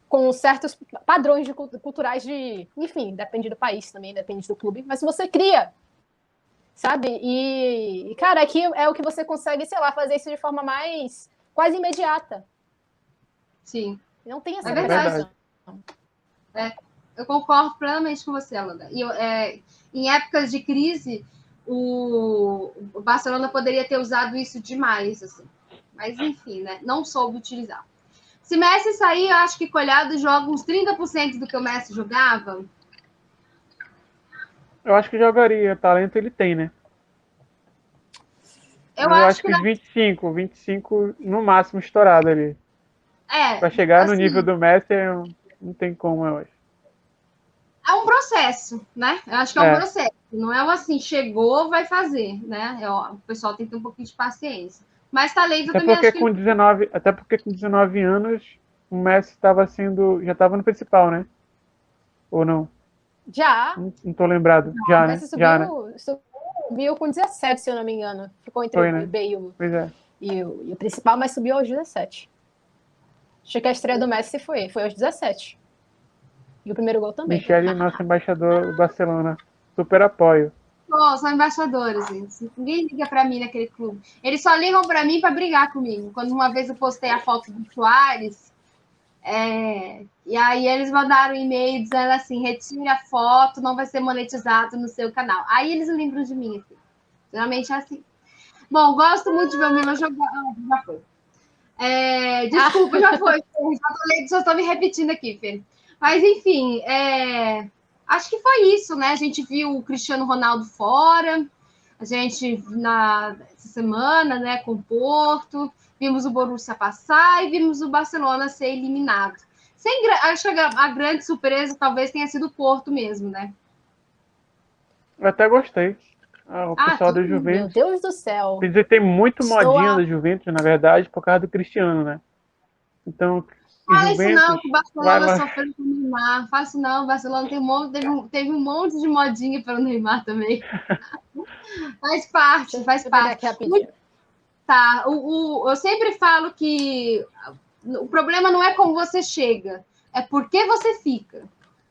C: com certos padrões culturais enfim, depende do país também, depende do clube, mas você cria, sabe? E cara, aqui é o que você consegue, sei lá, fazer isso de forma mais quase imediata.
A: Sim.
C: Não tem essa
A: verdade. Eu concordo plenamente com você, Alanda. E em épocas de crise, o Barcelona poderia ter usado isso demais, assim. Mas, enfim, né? Não soube utilizar. Se Messi sair, eu acho que Collado joga uns 30% do que o Messi jogava.
D: Eu acho que jogaria. Talento ele tem, né?
A: Eu acho
D: que 25 no máximo estourado ali. Pra chegar assim, no nível do Messi, não tem como, eu acho.
A: É um processo, né? Eu acho que é um processo. Não é assim, chegou, vai fazer, né? O pessoal tem que ter um pouquinho de paciência. Mas talento
D: até
A: também
D: porque
A: acho que...
D: Até porque com 19 anos, o Messi já estava no principal, né? Ou não?
C: Já.
D: Não tô lembrado. Já,
C: o Messi subiu com 17, se eu não me engano. Ficou entre o B e o principal, mas subiu aos 17. Acho que a estreia do Messi foi aos 17. E o primeiro gol também.
D: Michele, nosso embaixador do Barcelona. Super apoio.
A: São embaixadores, gente. Ninguém liga para mim naquele clube. Eles só ligam para mim para brigar comigo. Quando uma vez eu postei a foto do Soares, e aí eles mandaram um e-mail dizendo assim, retire a foto, não vai ser monetizado no seu canal. Aí eles lembram de mim. Assim. Geralmente é assim. Bom, gosto muito de ver o Milan jogar. Já foi. Desculpa, já foi. Já estou me repetindo aqui, Fê. Mas, enfim, acho que foi isso, né? A gente viu o Cristiano Ronaldo fora, a gente, essa semana, né, com o Porto, vimos o Borussia passar e vimos o Barcelona ser eliminado. Acho que a grande surpresa talvez tenha sido o Porto mesmo, né?
D: Eu até gostei. O pessoal da
C: Meu
D: Juventus.
C: Deus do céu.
D: Quer dizer, tem muito
C: Estou
D: modinha
C: a-
D: da Juventus, na verdade, por causa do Cristiano, né? Então,
A: Fala isso
D: Juventus,
A: não, que o
D: vai
A: Barcelona
D: lá.
A: sofreu com o Neymar. Fala isso não, o Barcelona teve um monte de modinha pelo Neymar também. Faz parte,
C: Deixa
A: faz
C: eu pegar
A: parte.
C: aqui rapidinho.
A: Tá, eu sempre falo que o problema não é como você chega, é por que você fica.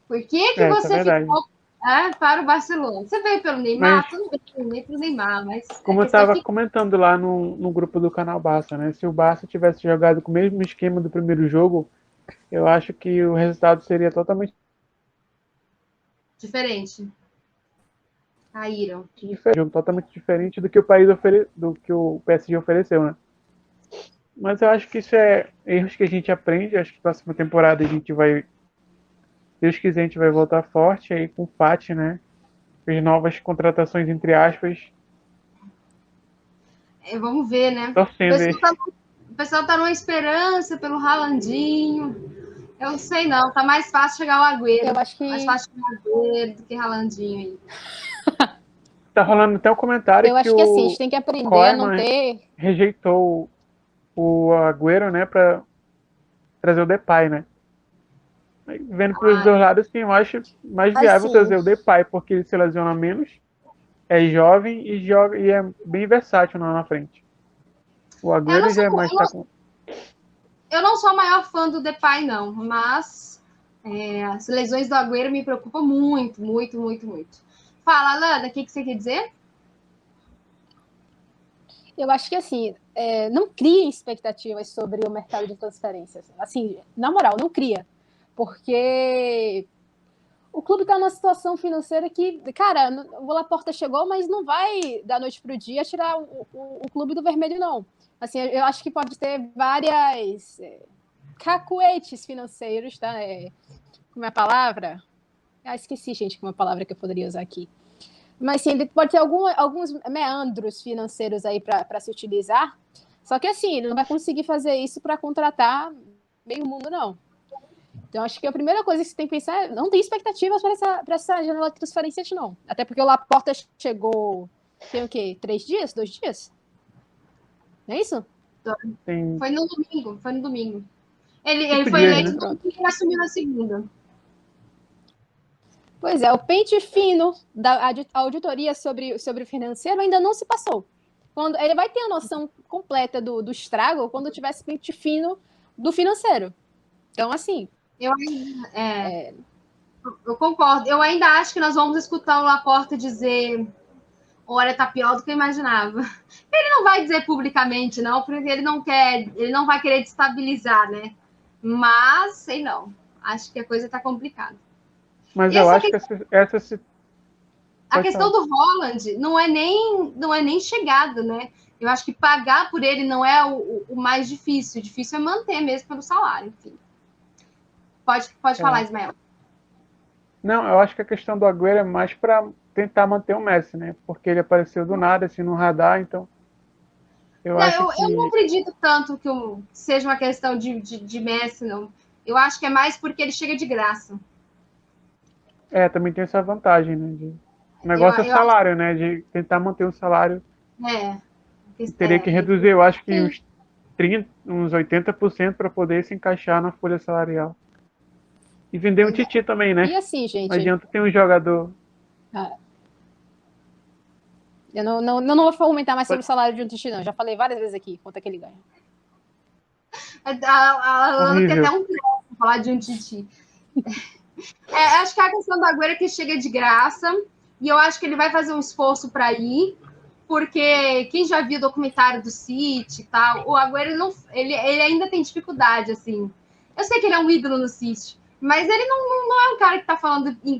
A: Por que
D: Isso é
A: você
D: verdade.
A: ficou para o Barcelona? Você veio pelo Neymar?
D: Mas,
A: Tudo bem, veio pelo Neymar, mas
D: como
A: a
D: eu
A: questão é
D: estava
A: ficar.
D: comentando lá no grupo do canal Barça, né? Se o Barça tivesse jogado com o mesmo esquema do primeiro jogo, eu acho que o resultado seria totalmente
A: Diferente. Caíram.
D: diferente, jogo totalmente diferente do que do que o PSG ofereceu, né? Mas eu acho que isso é erros que a gente aprende. Acho que próxima temporada a gente vai, se Deus quiser, a gente vai voltar forte aí com o Fati, né? As novas contratações, entre aspas,
A: Vamos ver, né?
D: torcendo aí.
A: O pessoal tá numa esperança pelo Haalandinho. Eu não sei não, tá mais fácil chegar o Agüero.
C: Eu acho que
A: Mais fácil chegar o Agüero do que Haalandinho aí.
D: Tá rolando até um comentário
C: eu
D: que
C: acho que assim, a
D: o
C: gente tem que aprender a não
D: Koeman
C: ter.
D: rejeitou o Agüero, né, para trazer o Depay, né? Vendo pelos dois lados, sim, eu acho mais viável
C: Assim,
D: trazer o Depay, porque ele se lesiona menos, é jovem e joga e é bem versátil lá na frente. O
A: Eu não
D: Agüero
A: sou,
D: já é mais tá com...
A: eu não sou a maior fã do Depay, não, mas as lesões do Agüero me preocupam muito, muito, muito, muito. Fala, Lana, o que você quer dizer?
C: eu acho que assim, não criem expectativas sobre o mercado de transferências. Assim, na moral, não cria. Porque o clube está numa situação financeira que, cara, o Laporta chegou, mas não vai da noite para o dia tirar o clube do vermelho, não. Assim, eu acho que pode ter várias cacuetes financeiros, tá? Como é a palavra? Esqueci, gente, como é a palavra que eu poderia usar aqui. Mas sim, ele pode ter alguns meandros financeiros aí para se utilizar. Só que assim, ele não vai conseguir fazer isso para contratar meio mundo, não. Então, acho que a primeira coisa que você tem que pensar é não tem expectativas para essa janela de transferências, não. Até porque o Laporta chegou, tem o quê? 3 dias? 2 dias? Não é isso?
D: Tem
A: Foi no domingo. Ele
D: 5
A: foi
D: dias,
A: eleito
D: né?
A: no domingo e assumiu na segunda.
C: Pois é, o pente fino da auditoria sobre o financeiro ainda não se passou. Quando, ele vai ter a noção completa do estrago quando tiver esse pente fino do financeiro. Então, assim...
A: Eu concordo. Eu ainda acho que nós vamos escutar o Laporta dizer: olha, tá pior do que eu imaginava. Ele não vai dizer publicamente, não, porque ele não vai querer destabilizar, né? Mas, sei não. Acho que a coisa tá complicada.
D: Mas
A: E
D: eu acho que
A: a questão do Haaland não é nem chegada, né? Eu acho que pagar por ele não é o mais difícil. O difícil é manter mesmo pelo salário, enfim. Pode falar, Ismael.
D: Não, eu acho que a questão do Agüero é mais para tentar manter o Messi, né? Porque ele apareceu do nada, assim, no radar, então eu acho
A: Eu não
D: que
A: acredito tanto que seja uma questão de Messi, não. Eu acho que é mais porque ele chega de graça.
D: também tem essa vantagem, né? O negócio é o salário, né? De tentar manter um salário. Teria que reduzir, eu acho que uns 80% para poder se encaixar na folha salarial. E vender um Titi também, né?
C: E assim, gente...
D: Não adianta ter um jogador...
C: Eu não vou comentar mais sobre o salário de um Titi, não. Já falei várias vezes aqui quanto é que ele ganha.
A: A Ana tem até um treco para falar de um Titi. Acho que a questão do Agüero é que chega de graça, e eu acho que ele vai fazer um esforço para ir, porque quem já viu o documentário do City e tal, o Agüero ele ainda tem dificuldade, assim. Eu sei que ele é um ídolo no City, mas ele não é um cara que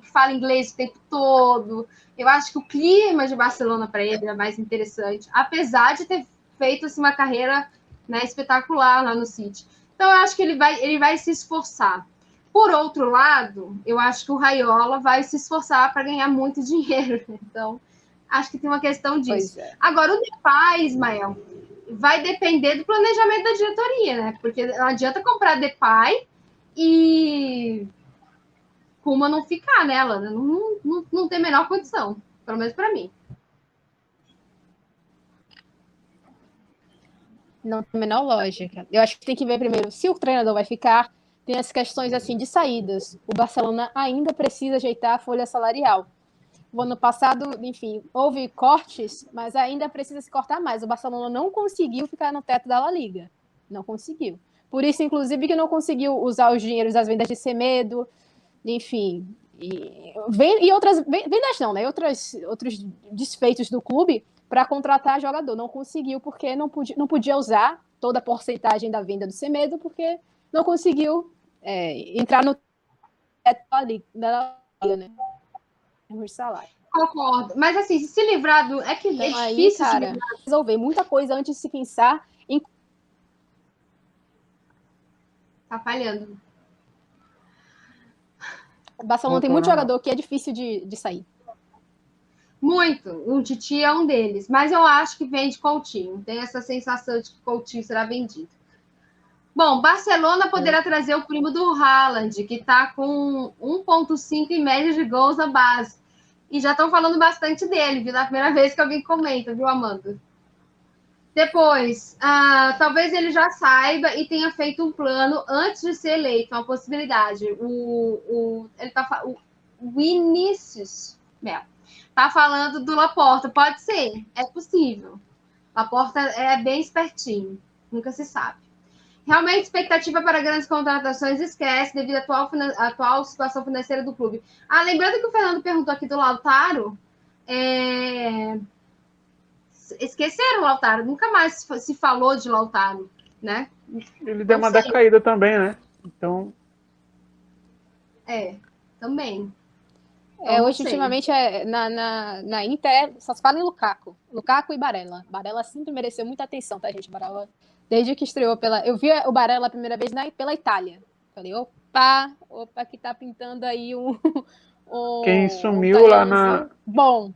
A: fala inglês o tempo todo. Eu acho que o clima de Barcelona para ele é mais interessante, apesar de ter feito assim, uma carreira, né, espetacular lá no City. Então, eu acho que ele vai se esforçar. Por outro lado, eu acho que o Raiola vai se esforçar para ganhar muito dinheiro. Então, acho que tem uma questão disso. Agora, o Depay, Ismael, vai depender do planejamento da diretoria, né? Porque não adianta comprar Depay e Koeman não ficar nela, né? Não tem a menor condição, pelo menos para mim.
C: Não tem a menor lógica. Eu acho que tem que ver primeiro se o treinador vai ficar. Tem as questões assim de saídas. O Barcelona ainda precisa ajeitar a folha salarial. O ano passado, enfim, houve cortes, mas ainda precisa se cortar mais. O Barcelona não conseguiu ficar no teto da La Liga. Não conseguiu. Por isso, inclusive, que não conseguiu usar os dinheiros das vendas de Semedo, enfim. E outras vendas não, né? Outros desfeitos do clube para contratar jogador. Não conseguiu, porque não podia usar toda a porcentagem da venda do Semedo, porque não conseguiu entrar no teto da Liga, né? De salário.
A: Concordo. Mas assim, se livrar do. É que
C: então,
A: é difícil
C: aí, cara, resolver muita coisa antes de se pensar em.
A: Tá falhando.
C: O Barcelona tem muito jogador que é difícil de sair.
A: Muito. O Titi é um deles. Mas eu acho que vende Coutinho. Tem essa sensação de que Coutinho será vendido. Bom, Barcelona poderá trazer o primo do Haaland, que está com 1,5 em média de gols na base. E já estão falando bastante dele, viu? Na primeira vez que alguém comenta, viu, Amanda? Depois, talvez ele já saiba e tenha feito um plano antes de ser eleito, uma possibilidade. O Vinícius está falando do Laporta. Pode ser, é possível. Laporta é bem espertinho, nunca se sabe. Realmente, expectativa para grandes contratações esquece devido à atual situação financeira do clube. Lembrando que o Fernando perguntou aqui do Lautaro, esqueceram o Lautaro, nunca mais se falou de Lautaro, né?
D: Ele deu uma decaída também, né? Então...
A: também.
C: Hoje, ultimamente, na Inter, só se fala em Lukaku e Barella. Barella sempre mereceu muita atenção, tá, gente? Barella, desde que estreou eu vi o Barella a primeira vez pela Itália. Falei, opa, que tá pintando aí
D: Quem sumiu lá na...
C: Bom.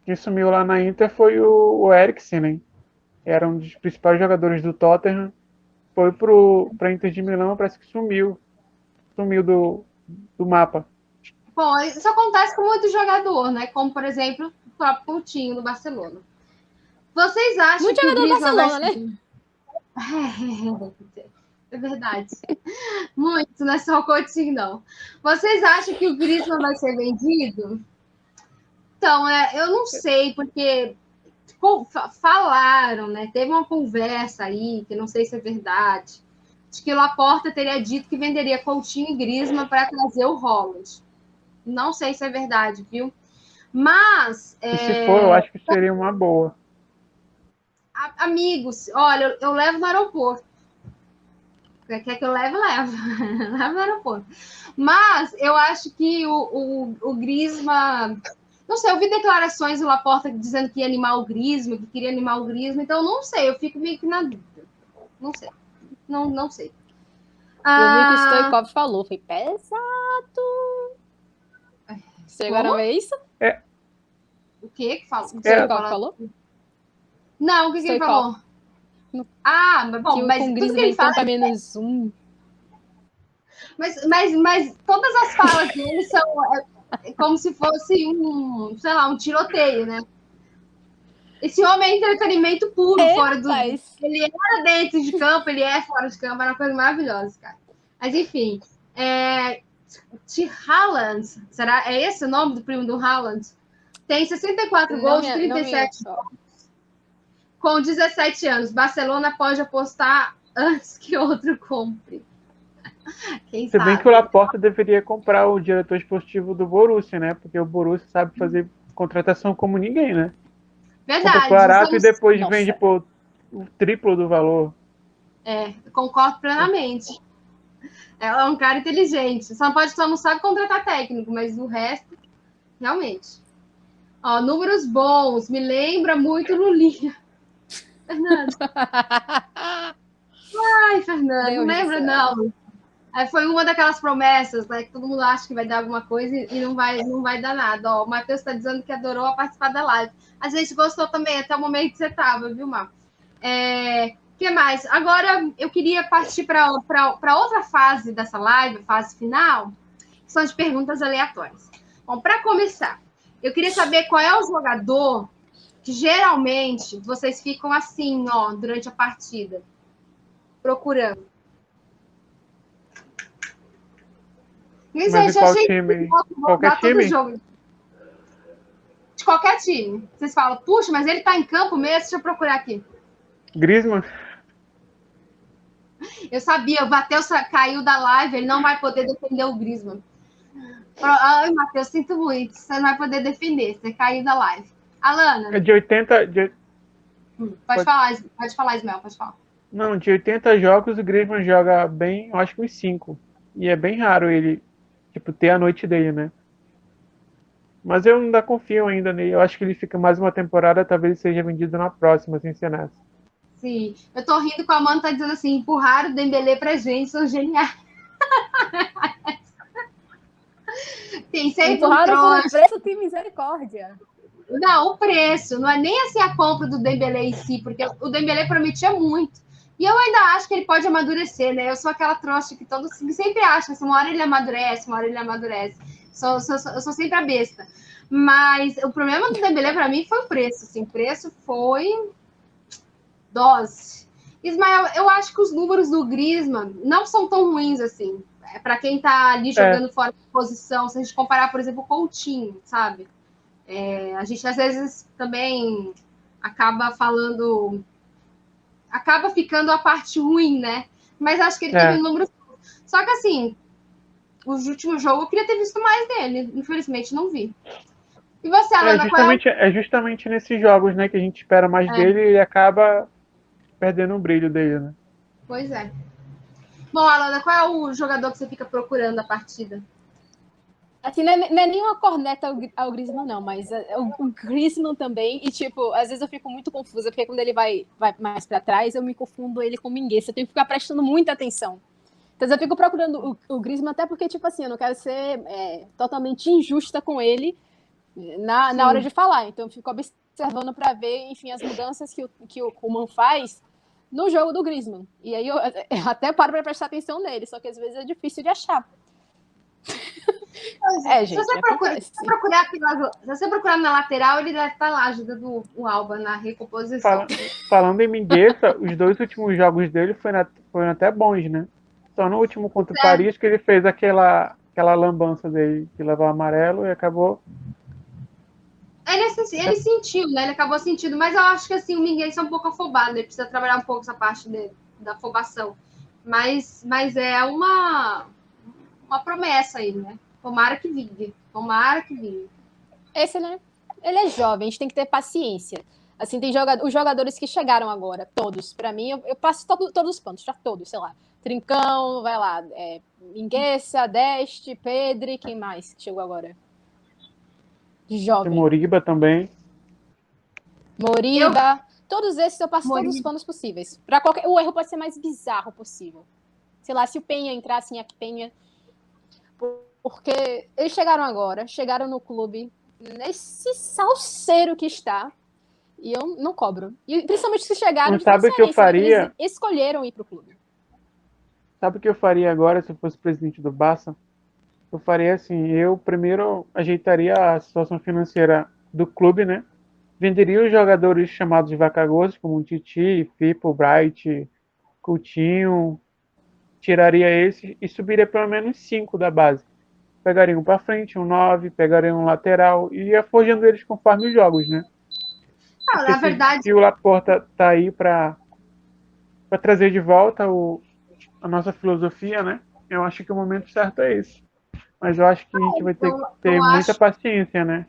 D: Quem sumiu lá na Inter foi o Eriksen, né? Era um dos principais jogadores do Tottenham. Foi pra Inter de Milão, parece que sumiu. Sumiu do mapa.
A: Bom, isso acontece com muito jogador, né? Como, por exemplo, o próprio Coutinho do Barcelona. Vocês acham
C: muito
A: que o
C: Griezmann
A: Barcelona,
C: né?
A: É verdade. Muito, não é só o Coutinho, não. Vocês acham que o Griezmann vai ser vendido? Então, eu não sei, porque falaram, né? Teve uma conversa aí, que não sei se é verdade, de que o Laporta teria dito que venderia Coutinho e Griezmann para trazer o Haaland. Não sei se é verdade, viu? Mas...
D: E se for, eu acho que seria uma boa.
A: Amigos, olha, eu levo no aeroporto. Quer que eu leve? Levo. Levo no aeroporto. Mas eu acho que o Griezmann... Não sei, eu vi declarações do Laporta dizendo que ia animar o Griezmann, que queria animar o Griezmann, então não sei, eu fico meio que na dúvida. Não sei. Não sei.
C: Eu vi o que o Stoikov falou, foi pesado. Você agora vê isso?
A: O que falou? O
C: Stoikov falou?
A: Não, o que ele falou? Mas bom, mas
C: com o
A: tudo que ele fala...
C: -1.
A: Mas todas as falas dele são como se fosse um tiroteio, né? Esse homem é entretenimento puro fora do... Ele era dentro de campo, ele é fora de campo, é uma coisa maravilhosa, cara. Mas enfim, Haaland, é esse o nome do primo do Haaland? Tem 64 gols, 37 gols, com 17 anos. Barcelona pode apostar antes que outro compre.
D: Se bem que o Laporta deveria comprar o diretor esportivo do Borussia, né? Porque o Borussia sabe fazer contratação como ninguém, né?
A: Verdade.
D: Compra barato e depois vende por o triplo do valor.
A: Concordo plenamente. É um cara inteligente. Só não sabe contratar técnico, mas o resto, realmente. Números bons. Me lembra muito Lulinha. Fernando. Ai, Fernando, não lembra, não. Foi uma daquelas promessas, né, que todo mundo acha que vai dar alguma coisa e não vai dar nada. O Matheus está dizendo que adorou participar da live. A gente gostou também, até o momento que você estava, viu, Mar? que mais? Agora eu queria partir para outra fase dessa live, fase final, que são as perguntas aleatórias. Bom, para começar, eu queria saber qual é o jogador que geralmente vocês ficam assim, ó, durante a partida, procurando.
D: Mas de qual time? Qualquer time?
A: Jogo. De qualquer time. Vocês falam, puxa, mas ele tá em campo mesmo? Deixa eu procurar aqui.
D: Griezmann?
A: Eu sabia, o Matheus caiu da live, ele não vai poder defender o Griezmann. Ai, Matheus, sinto muito, você não vai poder defender, você caiu da live. Alana.
D: É de 80...
A: Pode falar, Ismael, pode falar.
D: Não, de 80 jogos o Griezmann joga bem, eu acho que uns 5. E é bem raro ele, tipo, ter a noite dele, né? Mas eu ainda confio ainda nele. Eu acho que ele fica mais uma temporada, talvez ele seja vendido na próxima, sem ser nessa.
A: Sim, eu tô rindo com a Amanda, tá dizendo assim, empurraram o Dembélé pra gente, são geniais. Tem sempre
C: empurraram o preço, tem misericórdia.
A: Não, o preço, não é nem assim a compra do Dembélé em si, porque o Dembélé prometia muito. E eu ainda acho que ele pode amadurecer, né? Eu sou aquela trouxa que sempre acha, assim, uma hora ele amadurece, uma hora ele amadurece. Eu sou sempre a besta. Mas o problema do Dembélé para mim foi o preço, assim, o preço foi dose. Ismael, eu acho que os números do Griezmann não são tão ruins assim. Para quem tá ali jogando fora de posição, se a gente comparar, por exemplo, com o Coutinho, sabe? A gente às vezes também acaba ficando a parte ruim, né? Mas acho que ele teve um número. Só que assim, o último jogo eu queria ter visto mais dele. Infelizmente, não vi. E você, Alana,
D: é justamente nesses jogos, né, que a gente espera mais dele e ele acaba perdendo o brilho dele, né?
A: Pois é. Bom, Alana, qual é o jogador que você fica procurando a partida?
C: Assim, não é nenhuma corneta ao Griezmann, não, mas o Griezmann também, e tipo, às vezes eu fico muito confusa, porque quando ele vai mais pra trás, eu me confundo ele com o Mingueza, eu tenho que ficar prestando muita atenção. Então eu fico procurando o Griezmann, até porque, tipo assim, eu não quero ser totalmente injusta com ele na hora de falar, então eu fico observando pra ver, enfim, as mudanças que o Koeman faz no jogo do Griezmann. E aí eu até paro pra prestar atenção nele, só que às vezes é difícil de achar.
A: Gente, se você procurar na lateral, ele deve estar lá ajudando o Alba na recomposição.
D: Falando em Mingueza, os 2 últimos jogos dele foram até bons, né? Só no último contra o Paris que ele fez aquela lambança dele, que levou o amarelo e acabou...
A: Ele sentiu, né? Ele acabou sentindo, mas eu acho que assim, o Mingueza é um pouco afobado, ele precisa trabalhar um pouco essa parte da afobação. Mas é uma promessa aí, né? Tomara que vingue.
C: Esse, né? Ele é jovem, a gente tem que ter paciência. Assim, tem os jogadores que chegaram agora, todos. Pra mim, eu passo todos os pontos, já todos, sei lá. Trincão, vai lá. Mingueza, Deste, Pedri, quem mais que chegou agora? Jovem.
D: Moriba também.
C: Moriba. Todos esses eu passo todos os panos possíveis. O erro pode ser mais bizarro possível. Sei lá, se o Penha entrasse em Penha... Porque eles chegaram no clube nesse salseiro que está, e eu não cobro. E principalmente se chegaram
D: de sabe o que eu faria?
C: Eles escolheram ir para o clube.
D: Sabe o que eu faria agora se eu fosse presidente do Barça? Eu faria assim, eu primeiro ajeitaria a situação financeira do clube, né? Venderia os jogadores chamados de vaca-gordas, como Titi, Fipo, Bright, Coutinho, tiraria esse e subiria pelo menos 5 da base. Pegaria um para frente, um 9, pegaria um lateral e ia forjando eles conforme os jogos, né?
A: Na verdade...
D: Se o Laporta tá aí para trazer de volta a nossa filosofia, né? Eu acho que o momento certo é esse. Mas eu acho que a gente vai ter que ter muita paciência, né?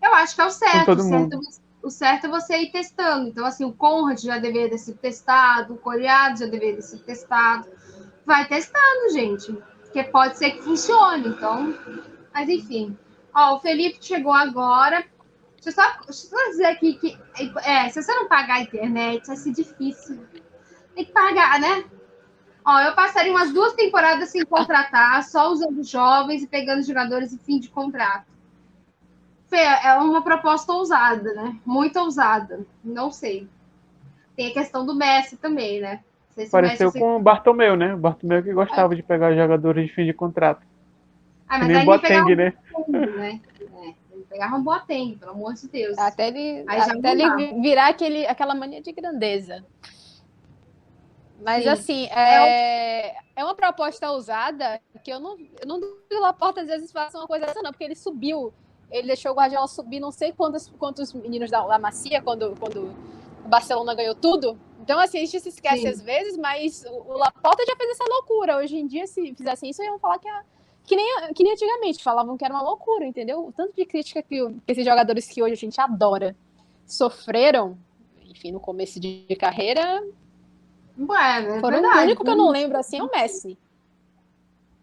A: Eu acho que é o certo.
D: Com todo mundo.
A: O certo é você ir testando. Então, assim, o Conrad já deveria ter sido testado, o Coriado já deveria ter sido testado. Vai testando, gente. Porque pode ser que funcione. Então, mas enfim. Ó, o Felipe chegou agora. Deixa eu só dizer aqui que se você não pagar a internet, vai ser difícil. Tem que pagar, né? Ó, eu passaria umas 2 temporadas sem contratar, só usando jovens e pegando jogadores em fim de contrato. Fê, é uma proposta ousada, né? Muito ousada. Não sei. tem a questão do Messi também, né? Não sei se o
D: Pareceu
A: Messi...
D: com o Bartomeu, né? O Bartomeu que gostava de pegar jogadores de fim de contrato.
A: Ah,
D: Que
A: mas
D: nem
A: aí ele pegava
D: Boateng, né?
A: um Boateng, né? Ele pegava um Boateng, pelo amor de Deus.
C: Até ele,
A: Aí já
C: até
A: não dá.
C: ele virar aquela mania de grandeza. Mas,
A: Sim.
C: assim, é uma proposta ousada que eu não duvido que o Laporta às vezes faça uma coisa dessa, não, porque ele subiu, ele deixou o Guardiola subir não sei quantos meninos da Macia quando o Barcelona ganhou tudo. Então, assim, a gente se esquece
A: Sim.
C: às vezes, mas o Laporta já fez essa loucura. Hoje em dia, se fizessem isso, iam falar que nem antigamente, falavam que era uma loucura, entendeu? O tanto de crítica que esses jogadores que hoje a gente adora sofreram, enfim, no começo de carreira.
A: É
C: Foram
A: verdade.
C: o único que eu não lembro assim é o Messi.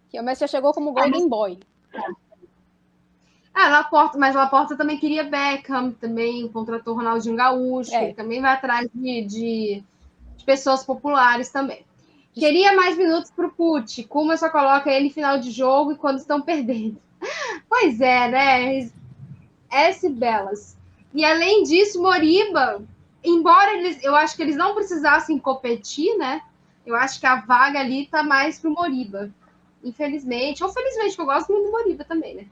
C: Que o Messi já chegou como Golden Boy.
A: Mas Laporta também queria Beckham, também contratou Ronaldinho Gaúcho, ele também vai atrás de pessoas populares também. Queria mais minutos para o Pucci, Kuma só coloca ele em final de jogo e quando estão perdendo. Pois é, né? S belas. E além disso, Moriba, embora eu acho que eles não precisassem competir, né? Eu acho que a vaga ali tá mais pro Moriba. Infelizmente, ou felizmente, que eu gosto muito do Moriba também, né?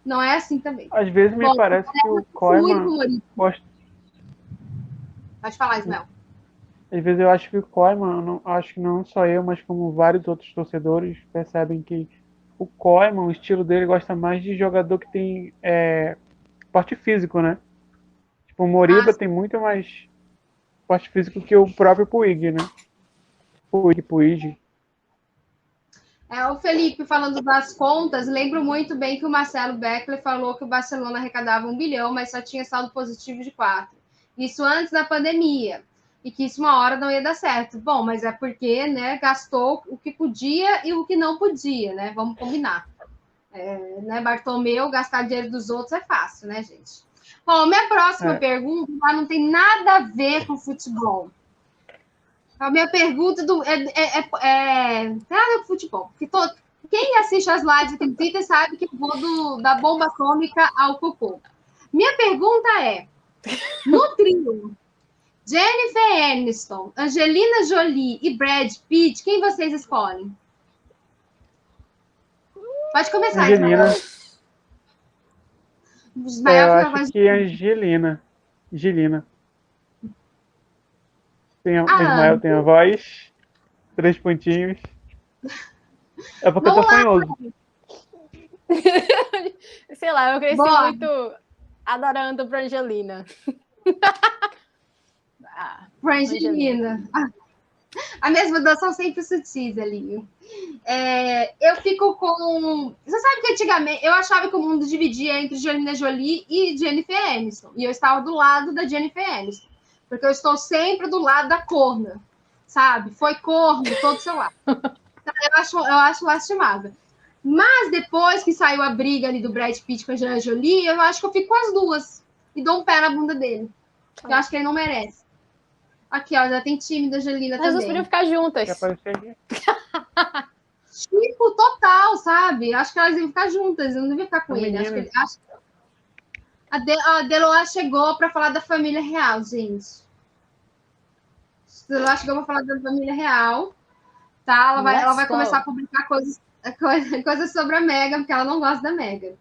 A: Não é assim também.
D: Às vezes me parece que o Koeman...
A: Pode falar, Ismael.
D: Às vezes eu acho que o Koeman, acho que não só eu, mas como vários outros torcedores percebem que o Koeman, o estilo dele, gosta mais de jogador que tem porte físico, né? Tipo, o Moriba tem muito mais porte físico que o próprio Puig, né? Puig.
A: O Felipe, falando das contas, lembro muito bem que o Marcelo Beckler falou que o Barcelona arrecadava 1 bilhão, mas só tinha saldo positivo de 4. Isso antes da pandemia. E que isso uma hora não ia dar certo. Bom, mas é porque, né, gastou o que podia e o que não podia, né? Vamos combinar. Né, Bartomeu, gastar dinheiro dos outros é fácil, né, gente? Bom, minha próxima pergunta não tem nada a ver com futebol. A minha pergunta nada com futebol. Porque quem assiste as lives do Twitter sabe que eu vou da bomba atômica ao cocô. Minha pergunta é: no trio Jennifer Aniston, Angelina Jolie e Brad Pitt, quem vocês escolhem? Pode começar,
D: Angelina.
A: Ismael.
D: Eu acho que Angelina. Ismael tem a voz, 3 pontinhos. É porque eu tô fanhoso.
C: Sei lá, eu cresci muito adorando pra Angelina.
A: Pra Angelina. As minhas mudanças são sempre sutis ali. Eu fico com... Você sabe que antigamente eu achava que o mundo dividia entre Angelina Jolie e Jennifer Aniston. E eu estava do lado da Jennifer Aniston. Porque eu estou sempre do lado da corna. Sabe? Foi corno, todo seu lado. Eu acho lastimável. Mas depois que saiu a briga ali do Brad Pitt com a Angelina Jolie, eu acho que eu fico com as duas. E dou um pé na bunda dele. Porque eu acho que ele não merece. Aqui, ó, já tem time da Angelina também.
C: As duas podiam ficar juntas.
D: Quer aparecer aqui?
A: Tipo, total, sabe? Acho que elas iam ficar juntas, eu não devia ficar com ele. A Deloa chegou para falar da família real, gente. A Deloa chegou para falar da família real, tá? Ela vai começar a publicar coisas sobre a Meghan, porque ela não gosta da Meghan.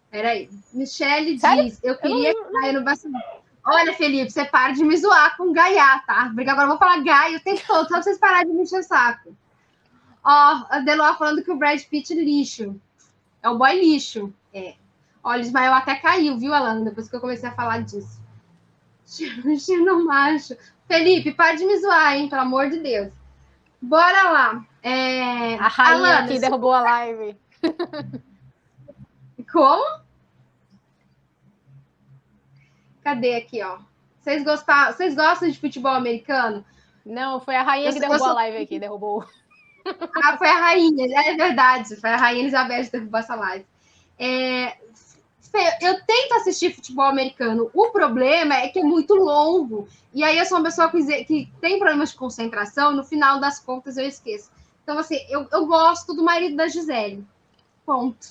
A: Peraí. Michelle diz, eu queria cair no Barcelona. Olha, Felipe, você para de me zoar com Gaia, tá? Porque agora eu vou falar Gaia o tempo todo, só pra vocês pararem de me encher o saco. Ó, a Deloa falando que o Brad Pitt é lixo. É o boy lixo. Olha, o Ismael até caiu, viu, Alana? Depois que eu comecei a falar disso. Não macho. Felipe, para de me zoar, hein? Pelo amor de Deus. Bora lá.
C: A rainha Alana, aqui derrubou a live.
A: Como? Cadê aqui, ó? Vocês gostam de futebol americano?
C: Não, foi a rainha que derrubou a live aqui, derrubou.
A: Foi a rainha, é verdade. Foi a rainha Elizabeth que derrubou essa live. Eu tento assistir futebol americano. O problema é que é muito longo. E aí eu sou uma pessoa que tem problemas de concentração. No final das contas, eu esqueço. Então, assim, eu gosto do marido da Gisele. Ponto.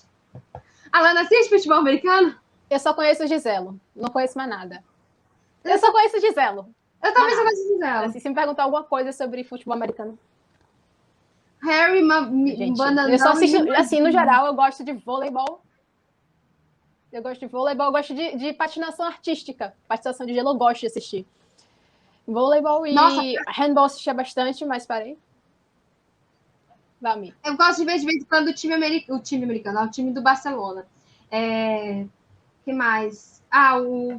A: Alana, assiste futebol americano?
C: Eu só conheço o Giselo. Não conheço mais nada. Eu só conheço o Giselo.
A: Eu também sou gosto dela.
C: Assim, se me perguntar alguma coisa sobre futebol americano.
A: Harry,
C: Gente,
A: Bananão.
C: eu só assisto, assim, no geral, eu gosto de voleibol. Eu gosto de patinação artística. Patinação de gelo eu gosto de assistir. Voleibol e handball assistia bastante, mas parei. Vai,
A: eu gosto de vez em quando o time americano, o time do Barcelona. Que mais?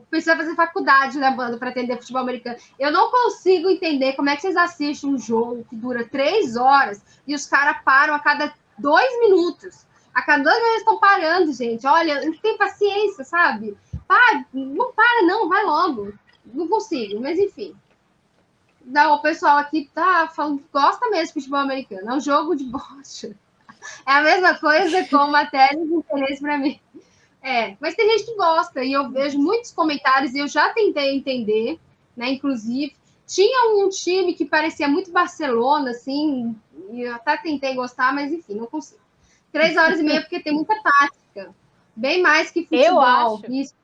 A: Precisa fazer faculdade, né, banda, para entender futebol americano. Eu não consigo entender como é que vocês assistem um jogo que dura 3 horas e os caras param a cada 2 minutos. A cada 2 minutos estão parando, gente. Olha, não tem paciência, sabe? Não para, não, vai logo. Não consigo, mas enfim. Não, o pessoal aqui tá falando que gosta mesmo de futebol americano. É um jogo de bosta. É a mesma coisa com matérias de interesse para mim. Mas tem gente que gosta, e eu vejo muitos comentários, e eu já tentei entender, né? Inclusive, tinha um time que parecia muito Barcelona, assim, e eu até tentei gostar, mas enfim, não consigo. 3 horas e meia, porque tem muita tática. Bem mais que futebol.
C: Eu acho.
A: Isso.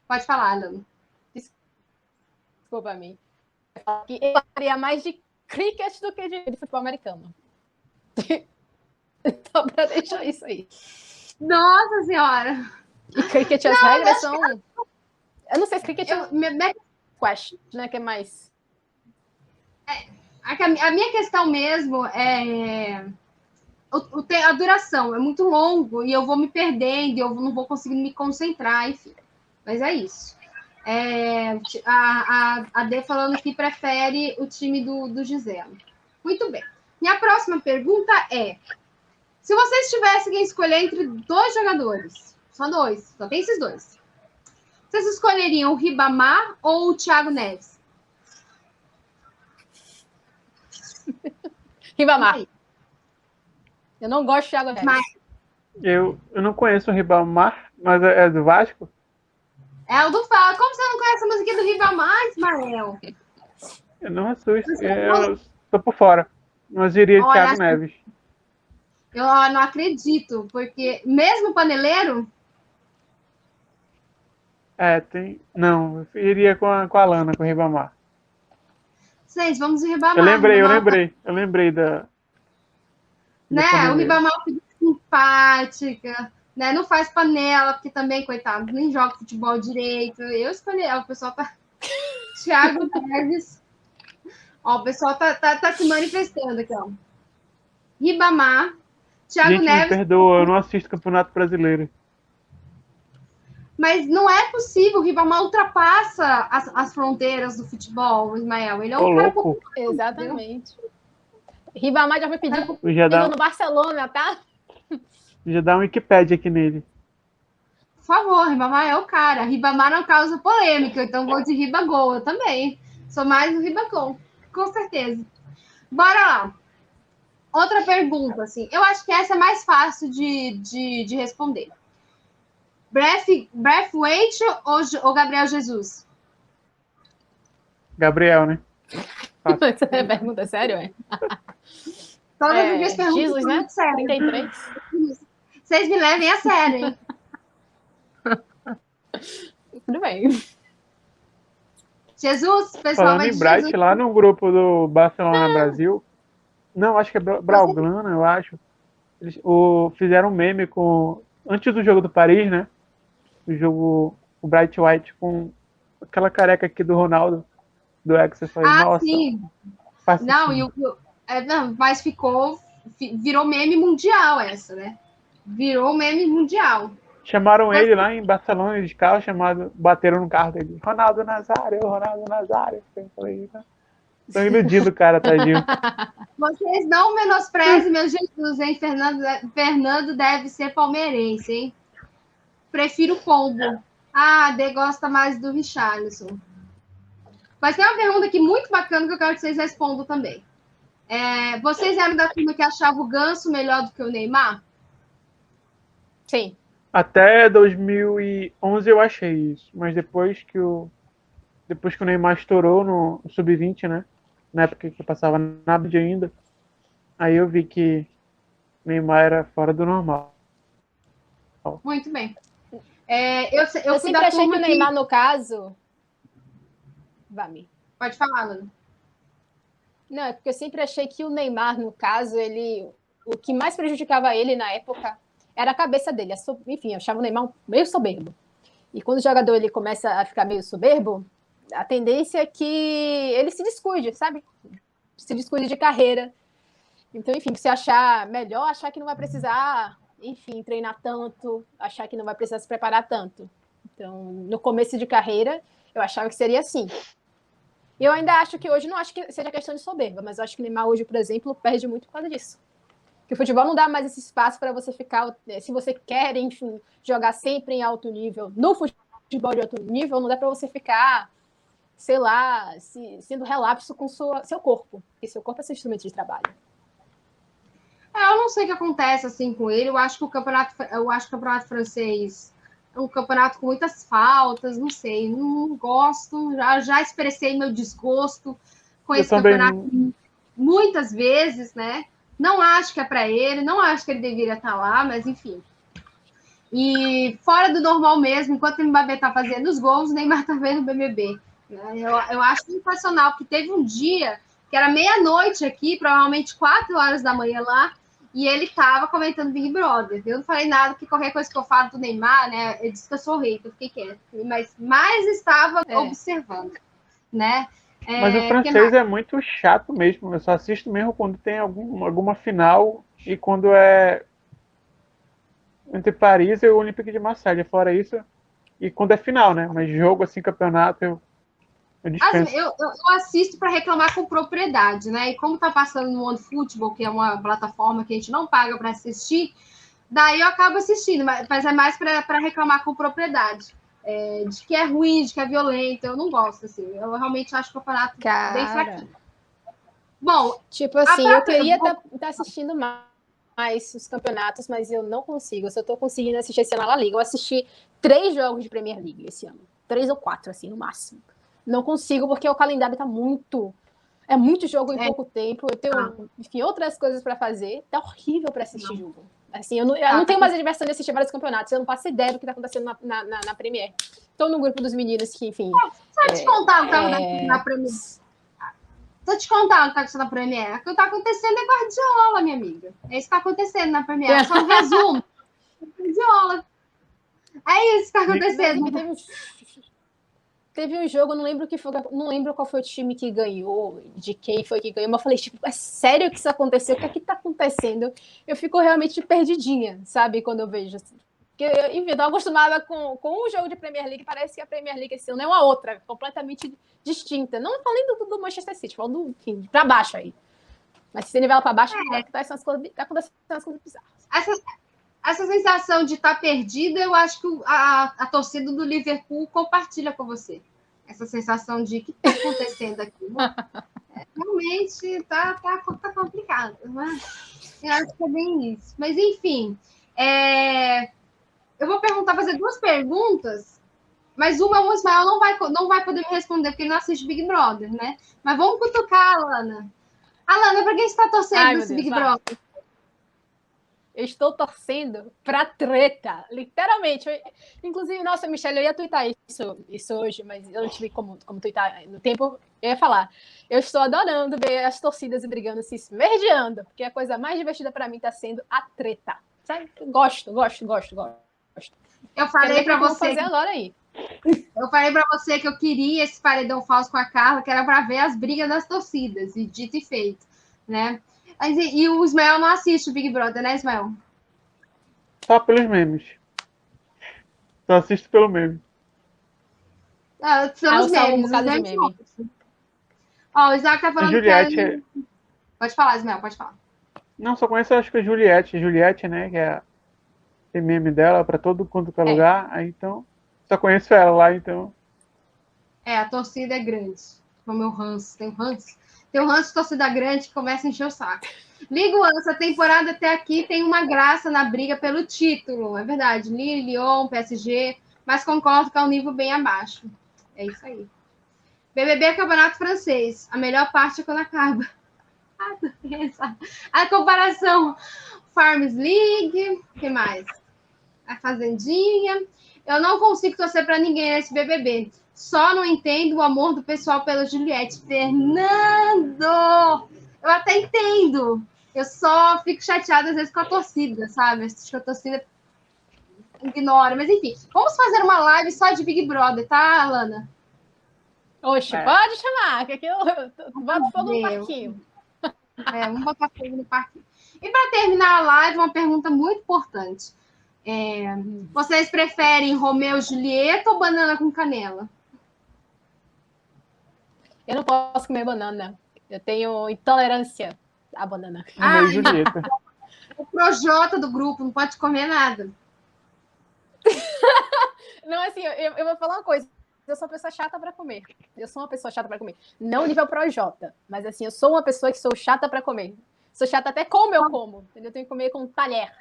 A: Pode falar, Lana.
C: Desculpa a mim. Eu faria mais de cricket do que de futebol americano. Só para deixar isso aí.
A: Nossa Senhora!
C: E cricket, as regras são... Eu não sei se cricket é squash, né? Que é mais...
A: A minha questão mesmo é... a duração é muito longo e eu vou me perdendo, eu não vou conseguindo me concentrar, enfim. Mas é isso. A Dê falando que prefere o time do Gisele. Muito bem. Minha próxima pergunta é: se vocês tivessem que escolher entre 2 jogadores, só tem esses 2, vocês escolheriam o Ribamar ou o Thiago Neves?
C: Ribamar. Eu não gosto de Thiago Neves.
D: Eu não conheço o Ribamar, mas é do Vasco?
A: É o do Fala. Como você não conhece a musiquinha do Ribamar, Ismael?
D: Eu não assusto. Eu tô por fora. Mas iria de Thiago Neves.
A: Eu não acredito, porque mesmo paneleiro...
D: Não, eu iria com a Lana, com o Ribamar.
A: Gente, vamos de Ribamar.
D: Eu lembrei da...
A: Né, o Ribamar é simpática, né? Não faz panela, porque também, coitado, nem joga futebol direito. Eu escolhi, o pessoal tá... Thiago Neves. Ó, o pessoal tá se manifestando aqui, ó. Ribamar, Thiago Neves...
D: me perdoa, eu não assisto Campeonato Brasileiro.
A: Mas não é possível, o Ribamar ultrapassa as fronteiras do futebol, Ismael. Ele é um cara
D: louco.
C: Exatamente. Ribamar já foi pedir no Barcelona, tá?
D: Já dá um Wikipedia aqui nele.
A: Por favor, Ribamar é o cara. Ribamar não causa polêmica, então vou de Ribagol. Eu também. Sou mais do Ribagol, com certeza. Bora lá. Outra pergunta, assim. Eu acho que essa é mais fácil de responder. Braithwaite ou Gabriel Jesus?
D: Gabriel, né?
C: Essa pergunta é sério, é?
A: Todas as minhas perguntas
C: Jesus, né?
A: Sério.
C: 33.
A: Vocês me levem a sério, hein?
C: Tudo bem.
A: Jesus, pessoal,
D: falando
A: vai
D: em
A: de
D: Bright,
A: Jesus.
D: lá no grupo do Barcelona Brasil, não, acho que é Blaugrana, eu acho, eles fizeram um meme antes do jogo do Paris, né, o Bright White com aquela careca aqui do Ronaldo, do Exercise. Nossa,
A: sim. Não, mas virou meme mundial essa, né? Virou meme mundial.
D: Chamaram ele lá em Barcelona de carro, bateram no carro dele. Ronaldo Nazário. Eu falei, tô iludido, cara, tadinho.
A: Vocês não menosprezem meu Jesus, hein? Fernando deve ser palmeirense, hein? Prefiro o Pombo. Dê gosta mais do Richarlison. Mas tem uma pergunta aqui muito bacana que eu quero que vocês respondam também. Vocês eram da turma que achava o Ganso melhor do que o Neymar?
C: Sim.
D: Até 2011 eu achei isso, mas depois que o Neymar estourou no Sub-20, né? Na época que eu passava na Band ainda, aí eu vi que o Neymar era fora do normal.
A: Muito bem.
C: Eu sempre achei que o Neymar, no caso, Vami.
A: Pode falar, Lana.
C: Não, é porque eu sempre achei que o Neymar, no caso, o que mais prejudicava ele na época era a cabeça dele. Enfim, eu achava o Neymar meio soberbo. E quando o jogador ele começa a ficar meio soberbo, a tendência é que ele se descuide, sabe? Se descuide de carreira. Então, enfim, você achar melhor, achar que não vai precisar, enfim, treinar tanto, achar que não vai precisar se preparar tanto. Então, no começo de carreira, eu achava que seria assim. Eu ainda acho que hoje, não acho que seja questão de soberba, mas eu acho que o Neymar hoje, por exemplo, perde muito por causa disso. Que o futebol não dá mais esse espaço para você ficar, se você quer, enfim, jogar sempre em alto nível, no futebol de alto nível, não dá para você ficar, sei lá, sendo relapso com seu corpo, porque seu corpo é seu instrumento de trabalho.
A: Eu não sei o que acontece assim com ele. Eu acho que o campeonato francês é um campeonato com muitas faltas, não sei, não gosto, já expressei meu desgosto com esse campeonato muitas vezes, né? Não acho que é para ele, não acho que ele deveria estar lá, mas enfim. E fora do normal mesmo, enquanto o Mbappé tá fazendo os gols, o Neymar tá vendo o BBB. Né? Eu acho sensacional, porque teve um dia que era meia-noite aqui, provavelmente 4 horas da manhã lá, e ele tava comentando Big Brother. Eu não falei nada, porque qualquer coisa que eu falo do Neymar, né, ele disse que eu sou rei, eu fiquei quieta. Mas estava observando, né?
D: Mas o francês é muito chato mesmo. Eu só assisto mesmo quando tem alguma final e quando é entre Paris e o Olympique de Marseille. Fora isso, e quando é final, né? Mas jogo assim, campeonato, eu dispenso.
A: Eu assisto para reclamar com propriedade, né? E como tá passando no OneFootball, que é uma plataforma que a gente não paga para assistir, daí eu acabo assistindo, mas é mais para reclamar com propriedade. De que é ruim, de que é violento, eu não gosto, assim. Eu realmente acho o campeonato bem fraquinho. Bom,
C: tipo assim, eu queria estar assistindo mais os campeonatos, mas eu não consigo. Eu só tô conseguindo assistir esse ano a La Liga. Eu assisti 3 jogos de Premier League esse ano. 3 ou 4, assim, no máximo. Não consigo, porque o calendário tá muito... É muito jogo em pouco tempo. Eu tenho, enfim, outras coisas para fazer. Tá horrível para assistir jogo. Assim, eu não tenho mais a diversão de assistir vários campeonatos. Eu não faço ideia do que tá acontecendo na Premier. Estou no grupo dos meninos que, enfim...
A: Só te contar o que tá acontecendo na Premier. Vou te contar o que tá acontecendo na Premier. O que tá acontecendo é Guardiola, minha amiga. É isso que tá acontecendo na Premier. Só um resumo. Guardiola. É isso que tá acontecendo.
C: Teve um jogo, não lembro qual foi o time que ganhou, de quem foi que ganhou, mas eu falei, tipo, é sério que isso aconteceu? O que é que tá acontecendo? Eu fico realmente perdidinha, sabe, quando eu vejo assim. Porque, enfim, eu tô acostumada com um jogo de Premier League, parece que a Premier League esse ano é uma outra, completamente distinta. Não falando do Manchester City, falando, enfim, pra baixo aí. Mas se você nivela pra baixo, tá acontecendo as coisas bizarras.
A: Essa sensação de estar perdida, eu acho que a torcida do Liverpool compartilha com você. Essa sensação de o que está acontecendo aqui. Realmente tá complicado. Mas eu acho que é bem isso. Mas, enfim, eu vou fazer 2 perguntas, mas uma o Ismael não vai poder me responder, porque ele não assiste Big Brother, né? Mas vamos cutucar a Alana. Alana, para quem está torcendo nesse Big Brother?
C: Eu estou torcendo pra treta, literalmente. Inclusive, nossa, Michelle, eu ia twittar isso hoje, mas eu não tive como twittar no tempo. Eu ia falar. Eu estou adorando ver as torcidas brigando, se esmerdeando, porque a coisa mais divertida pra mim tá sendo a treta. Sabe? Gosto.
A: Eu falei pra você.
C: Fazer agora aí.
A: Eu falei pra você que eu queria esse paredão falso com a Carla, que era pra ver as brigas das torcidas, e dito e feito, né? E o Ismael não assiste o Big Brother, né, Ismael?
D: Só pelos memes. Só assisto pelo meme.
A: Pelos memes. Ó, o Isaac tá falando
D: Juliette
A: que... Pode falar, Ismael, pode falar.
D: Não, só conheço, acho que a Juliette. Juliette, né, que é tem meme dela pra todo quanto é lugar. Aí, então, só conheço ela lá, então...
A: A torcida é grande. O meu ranço, tem um ranço. Tem um ranço de torcida grande que começa a encher o saco. Ligo, essa temporada até aqui tem uma graça na briga pelo título. É verdade. Lille, Lyon, PSG. Mas concordo que é um nível bem abaixo. É isso aí. BBB é campeonato francês. A melhor parte é quando acaba. A comparação. Farms League. O que mais? A Fazendinha. Eu não consigo torcer para ninguém nesse BBB. Só não entendo o amor do pessoal pela Juliette. Fernando! Eu até entendo. Eu só fico chateada às vezes com a torcida, sabe? Acho que a torcida ignora. Mas enfim, vamos fazer uma live só de Big Brother, tá, Alana?
C: Oxe, pode chamar, que aqui eu boto fogo no parquinho.
A: Vamos botar fogo no parquinho. E para terminar a live, uma pergunta muito importante. Vocês preferem Romeu e Julieta ou banana com canela?
C: Eu não posso comer banana. Eu tenho intolerância à banana.
D: Romeu e Julieta.
A: O Projota do grupo, não pode comer nada.
C: Não, assim, eu vou falar uma coisa. Eu sou uma pessoa chata para comer. Não nível Projota, mas assim, eu sou uma pessoa que sou chata para comer. Sou chata até como eu como. Entendeu? Eu tenho que comer com talher.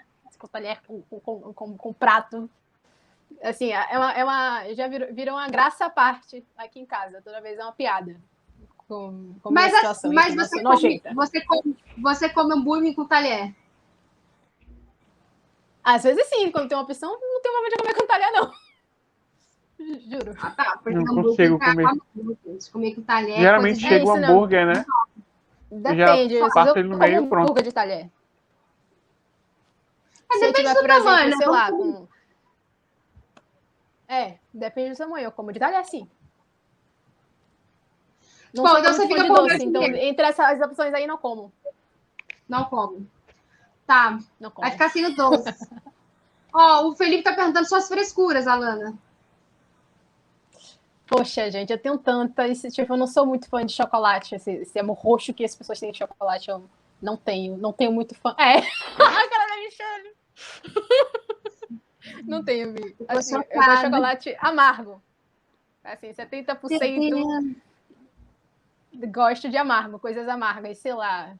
C: Com prato. Assim, já virou uma graça à parte aqui em casa. Toda vez é uma piada.
A: Mas você come hambúrguer com talher?
C: Às vezes sim, quando tem uma opção, não tem uma de comer com talher, não. Juro.
A: Tá, porque
D: não consigo
A: comer com talher.
D: Geralmente chega o hambúrguer, né?
C: Depende.
D: Já parte ele no meio, pronto.
C: Hambúrguer de talher.
A: Mas
C: se eu
A: depende
C: tiver,
A: do
C: por exemplo,
A: tamanho,
C: sei lá, depende do tamanho. Eu como de talher, sim. Não sou
A: então você
C: muito
A: fica
C: fã de
A: com
C: doce, então entre essas opções aí não como.
A: Não como. Tá.
C: Não como.
A: Vai ficar sem o doce. Ó, o Felipe tá perguntando suas frescuras, Alana.
C: Poxa, gente, eu tenho tanta. Tipo, eu não sou muito fã de chocolate. Esse amor roxo que as pessoas têm de chocolate, eu não tenho. Não tenho muito fã. A cara da Michelle. Não tenho, Vi. Assim, eu gosto de chocolate amargo. Assim, 70% gosto de amargo, coisas amargas, sei lá.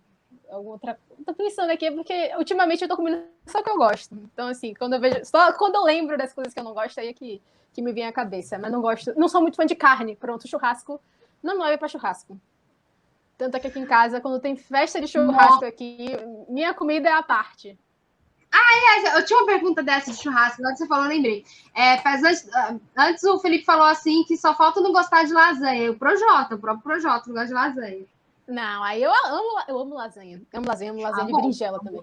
C: Alguma outra. Tô pensando aqui, porque ultimamente eu tô comendo só o que eu gosto. Então, assim, quando eu vejo. Só quando eu lembro das coisas que eu não gosto, aí é que me vem à cabeça. Mas não gosto. Não sou muito fã de carne. Pronto, churrasco. Não me leva pra churrasco. Tanto é que aqui em casa, quando tem festa de churrasco aqui, minha comida é a parte.
A: Eu tinha uma pergunta dessa de churrasco, agora que você falou, eu lembrei. Antes o Felipe falou assim que só falta não gostar de lasanha. O próprio Projota não gosta de lasanha.
C: Não, aí eu amo lasanha. Amo lasanha de berinjela também.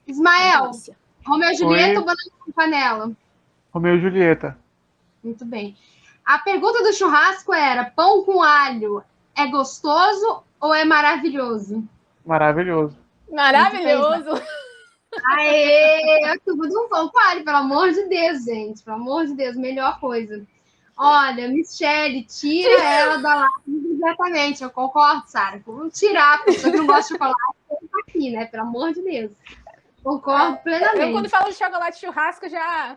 A: Ismael, Romeu e Julieta ou banana com panela?
D: Romeu e Julieta.
A: Muito bem. A pergunta do churrasco era: pão com alho é gostoso ou é maravilhoso?
D: Maravilhoso.
C: Maravilhoso!
A: Aê! Eu tudo um pão com alho, pelo amor de Deus, gente. Pelo amor de Deus, melhor coisa. Olha, Michelle, tira ela da live imediatamente. Eu concordo, Sara. Vamos tirar a pessoa que não gosta de chocolate aqui, né? Pelo amor de Deus. Concordo plenamente.
C: Eu, quando falo de chocolate churrasco, já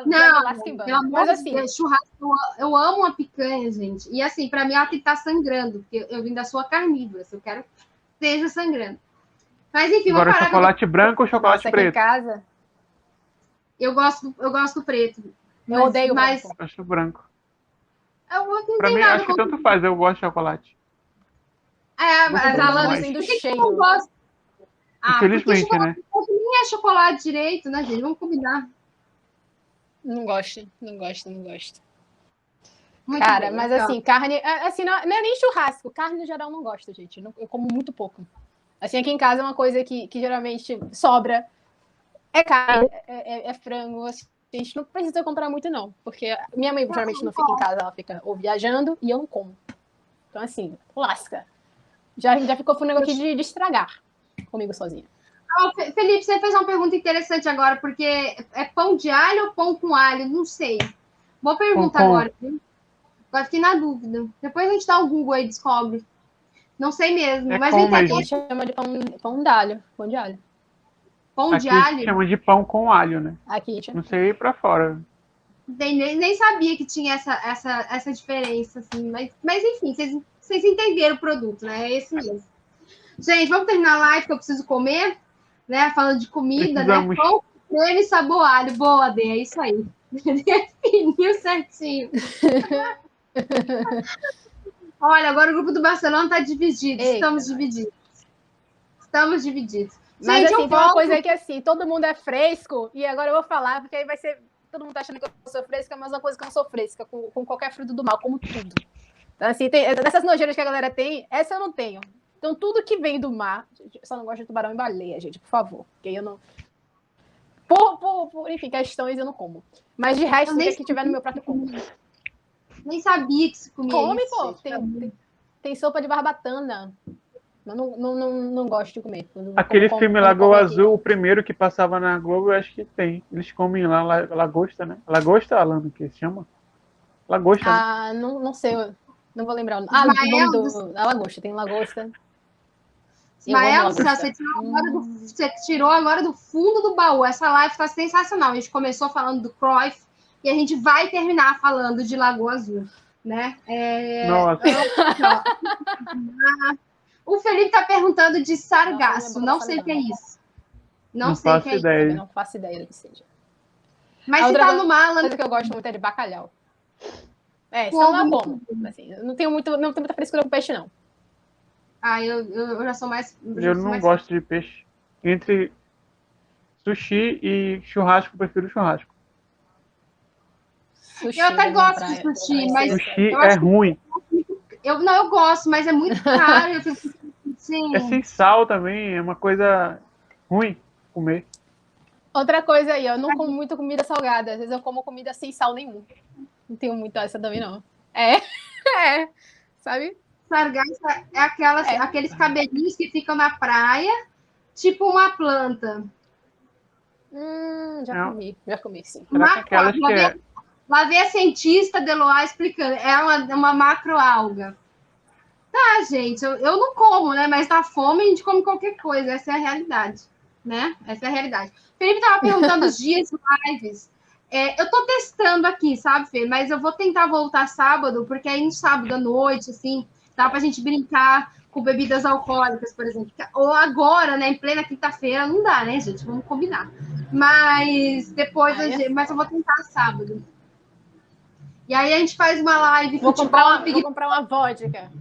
A: não,
C: lasca em
A: pelo amor de Deus, churrasco, eu amo uma picanha, gente. E assim, pra mim ela tem que estar sangrando, porque eu vim da sua carnívora. Eu quero que esteja sangrando. Mas enfim,
D: agora chocolate branco ou chocolate preto?
C: Aqui em casa,
A: eu gosto do preto.
C: Eu odeio
D: branco. Eu acho branco.
A: Pra
D: mim, acho que tanto faz. Eu gosto de chocolate.
A: Mas a Alana
C: do
A: cheiro. Não gosta.
D: Infelizmente, né?
A: Nem é chocolate direito, né, gente? Vamos combinar.
C: Não gosto.
A: Muito
C: cara,
A: bem,
C: mas
A: então.
C: assim, carne... Assim, não é nem churrasco. Carne, no geral, não gosto, gente. Eu como muito pouco. Assim, aqui em casa é uma coisa que geralmente sobra. É carne, é frango. Assim, a gente não precisa comprar muito, não. Porque minha mãe geralmente não fica em casa. Ela fica ou viajando e eu não como. Então, assim, lasca. Já ficou com o negócio aqui de estragar comigo sozinha.
A: Felipe, você fez uma pergunta interessante agora, porque é pão de alho ou pão com alho? Não sei. Boa pergunta agora, viu? Agora fiquei na dúvida. Depois a gente dá um Google aí e descobre. Não sei mesmo. Mas
C: a gente chama de pão de alho. Pão de alho.
A: Pão de
D: alho?
A: Aqui
D: chama de pão com alho, né?
C: Aqui chama.
D: Não sei pra fora.
A: Nem sabia que tinha essa diferença, assim. Mas enfim, vocês entenderam o produto, né? É esse mesmo. Gente, vamos terminar a live que eu preciso comer, né? Falando de comida, né? Pão, creme e sabor alho. Boa, Dê, é isso aí. Definiu certinho. Olha, agora o grupo do Barcelona está dividido. Estamos divididos.
C: Mas gente, assim, tem uma coisa aí que assim, todo mundo é fresco, e agora eu vou falar, porque aí vai ser todo mundo tá achando que eu sou fresca, mas uma coisa que eu não sou fresca, com qualquer fruto do mal, como tudo. Então, assim, dessas nojeiras que a galera tem, essa eu não tenho. Então, tudo que vem do mar, eu só não gosto de tubarão e baleia, gente, por favor. Porque eu não... enfim, questões eu não como. Mas de resto, o que tiver no meu prato, eu como.
A: Nem sabia que se comia
C: Come,
A: isso.
C: pô. Tem sopa de barbatana. Eu não gosto de comer.
D: Aquele filme Lagoa Azul, o primeiro que passava na Globo, eu acho que tem. Eles comem lá, lagosta, né? Lagosta, Alana, que se chama? Lagosta,
C: né? Não sei, não vou lembrar o nome. A lagosta, tem lagosta.
A: Ismael, você tirou agora do fundo do baú. Essa live está sensacional. A gente começou falando do Cruyff e a gente vai terminar falando de Lagoa Azul, né?
D: Nossa.
A: O Felipe está perguntando de sargaço. Não sei o que é isso. Não sei o que é
D: ideia.
A: isso.
C: Não faço ideia do que seja.
A: Mas se tá no mar...
C: A coisa que eu gosto muito é de bacalhau. Senão não é como. Assim, não tenho muita frescura com peixe, não.
A: Eu já sou mais...
D: Eu não gosto de peixe. Entre sushi e churrasco, eu prefiro churrasco.
A: Sushi, eu até gosto de sushi, mas...
D: Sushi é ruim.
A: Eu gosto, mas é muito caro. Eu fico assim...
D: É sem sal também, é uma coisa ruim comer.
C: Outra coisa aí, eu não como muito comida salgada. Às vezes eu como comida sem sal nenhum. Não tenho muito essa também, não. Sabe?
A: Sargaço é aqueles cabelinhos que ficam na praia, tipo uma planta.
C: Já comi, sim.
A: Lá vem a cientista Deloá explicando. É uma macroalga. Tá, gente, eu não como, né? Mas na fome a gente come qualquer coisa. Essa é a realidade, né? Essa é a realidade. O Felipe estava perguntando os dias de lives. Eu tô testando aqui, sabe, Fê? Mas eu vou tentar voltar sábado, porque aí no sábado à noite, assim, dá pra gente brincar com bebidas alcoólicas, por exemplo. Ou agora, né, em plena quinta-feira, não dá, né, gente? Vamos combinar. Mas depois, mas eu vou tentar sábado. E aí a gente faz uma live.
C: Vou comprar uma vodka.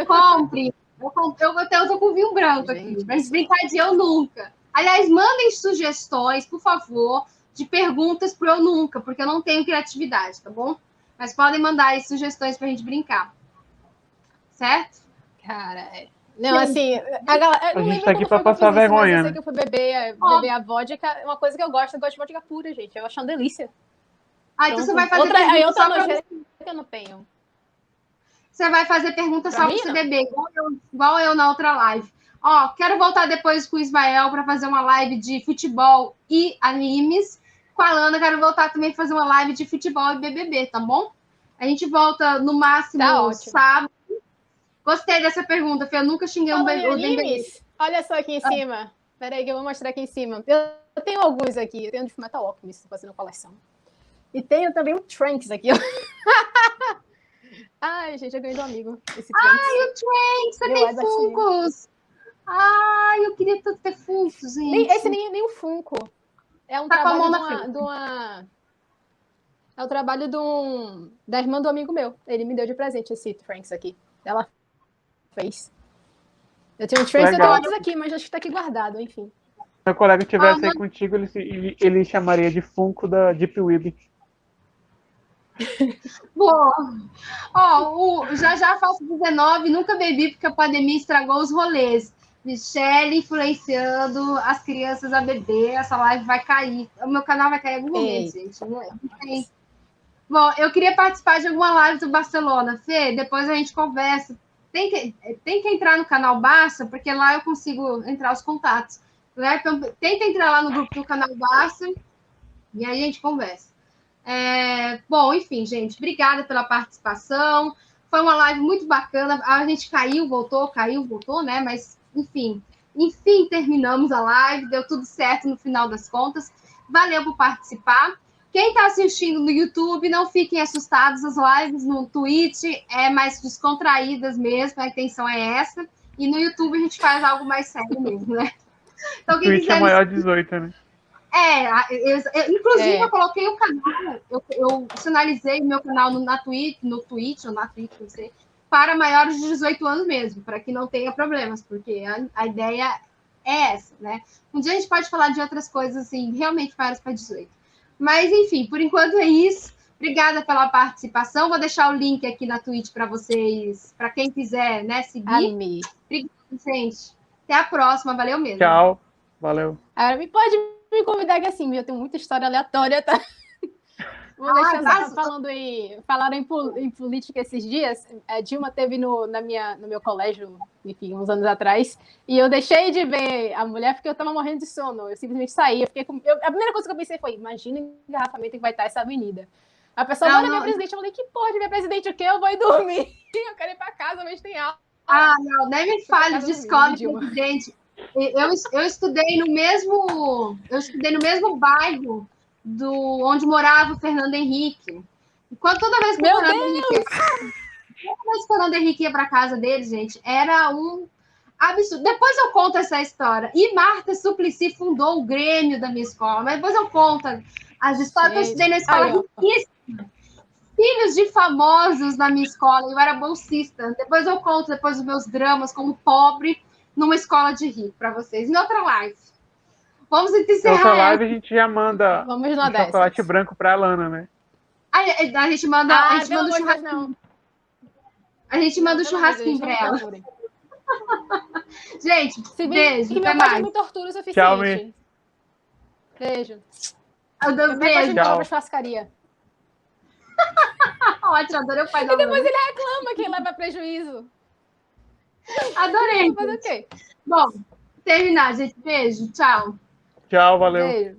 A: Compre. Eu tô com vinho branco aqui, mas brincar de eu nunca. Aliás, mandem sugestões, por favor, de perguntas pro eu nunca, porque eu não tenho criatividade, tá bom? Mas podem mandar aí sugestões pra gente brincar. Certo?
C: Cara, não, assim, a
D: gente tá aqui pra passar vergonha.
C: Eu sei que eu fui beber a vodka, é uma coisa que eu gosto de vodka pura, gente. Eu acho uma delícia.
A: Então você vai fazer
C: outra nojeira que eu não tenho.
A: Você vai fazer pergunta só pra você beber, igual eu na outra live. Quero voltar depois com o Ismael para fazer uma live de futebol e animes. Com a Alana, quero voltar também para fazer uma live de futebol e BBB, tá bom? A gente volta no máximo sábado. Gostei dessa pergunta, Fê. Eu nunca xinguei um BBB.
C: Olha só aqui em cima. Peraí que eu vou mostrar aqui em cima. Eu tenho alguns aqui. Eu tenho de Fullmetal Alchemist fazendo coleção. E tenho também um Trunks aqui. Ai, gente, eu ganhei do amigo. Esse Trunks.
A: Ai, o Trunks! Você tem Funkos! Ai, eu queria tanto ter Funkos, gente.
C: Esse nem o Funko. É um trabalho É o trabalho da irmã do amigo meu. Ele me deu de presente esse Trunks aqui. Ela fez. Eu tenho um Trunks, eu tenho outros aqui, mas acho que tá aqui guardado, enfim.
D: Se meu colega estivesse aí contigo, ele chamaria de Funko da Deep Web.
A: Boa. Já faço 19, nunca bebi porque a pandemia estragou os rolês. Michelle influenciando as crianças a beber. Essa live vai cair. O meu canal vai cair em algum momento, gente. Não tem. Bom, eu queria participar de alguma live do Barcelona. Fê, depois a gente conversa. Tem que entrar no canal Barça, porque lá eu consigo entrar os contatos. Né? Então, tenta entrar lá no grupo do canal Barça e aí a gente conversa. Bom, enfim, gente, obrigada pela participação. Foi uma live muito bacana. A gente caiu, voltou, né? Mas, enfim, terminamos a live, deu tudo certo no final das contas. Valeu por participar. Quem está assistindo no YouTube, não fiquem assustados. As lives no Twitch mais descontraídas mesmo, a intenção é essa. E no YouTube a gente faz algo mais sério mesmo, né? Então, quem
D: Twitch
A: quiser...
D: é maior de 18, né?
A: Inclusive, eu coloquei o canal, eu sinalizei o meu canal no Twitch, não sei, para maiores de 18 anos mesmo, para que não tenha problemas, porque a ideia é essa, né? Um dia a gente pode falar de outras coisas, assim, realmente maiores para 18. Mas, enfim, por enquanto é isso. Obrigada pela participação. Vou deixar o link aqui na Twitch para vocês, para quem quiser, né, seguir.
C: Amei.
A: Obrigada, gente. Até a próxima. Valeu mesmo.
D: Tchau. Valeu.
C: Pode me convidar que assim, eu tenho muita história aleatória, tá? Vou deixar só falaram em política esses dias. A Dilma teve no meu colégio, enfim, uns anos atrás, e eu deixei de ver a mulher porque eu tava morrendo de sono. Eu simplesmente saí. A primeira coisa que eu pensei foi: imagina o engarrafamento que vai estar essa avenida. A pessoa, bora ver presidente. Eu falei: que porra de ver presidente o quê? Eu vou ir dormir. Eu quero ir pra casa, mas tem aula.
A: Não, nem me fale de escola de presidente. Eu estudei no mesmo bairro onde morava o Fernando Henrique. Toda vez que o Fernando Henrique ia para casa dele, gente, era um absurdo. Depois eu conto essa história. E Marta Suplicy fundou o Grêmio da minha escola, mas depois eu conto as histórias que eu estudei na escola riquíssima. Filhos de famosos na minha escola, eu era bolsista. Depois eu conto os meus dramas como pobre numa escola de rico para vocês, em outra live. Vamos encerrar.
D: Em outra live a gente já manda
C: um
D: chocolate branco para a Lana, né?
A: A gente manda o churrasquinho. A gente manda o churrasquinho para ela. Gente, beijo.
C: Até mais. Pai me tortura o suficiente.
D: Tchau, Mi.
C: Beijo.
A: Beijo.
C: Tchau. Churrascaria.
A: Ótimo, adorei o pai da
C: E depois ele reclama que leva prejuízo.
A: Adorei.
C: Fazer o quê?
A: Bom, terminar, gente. Beijo. Tchau.
D: Tchau, valeu.
C: Beijo.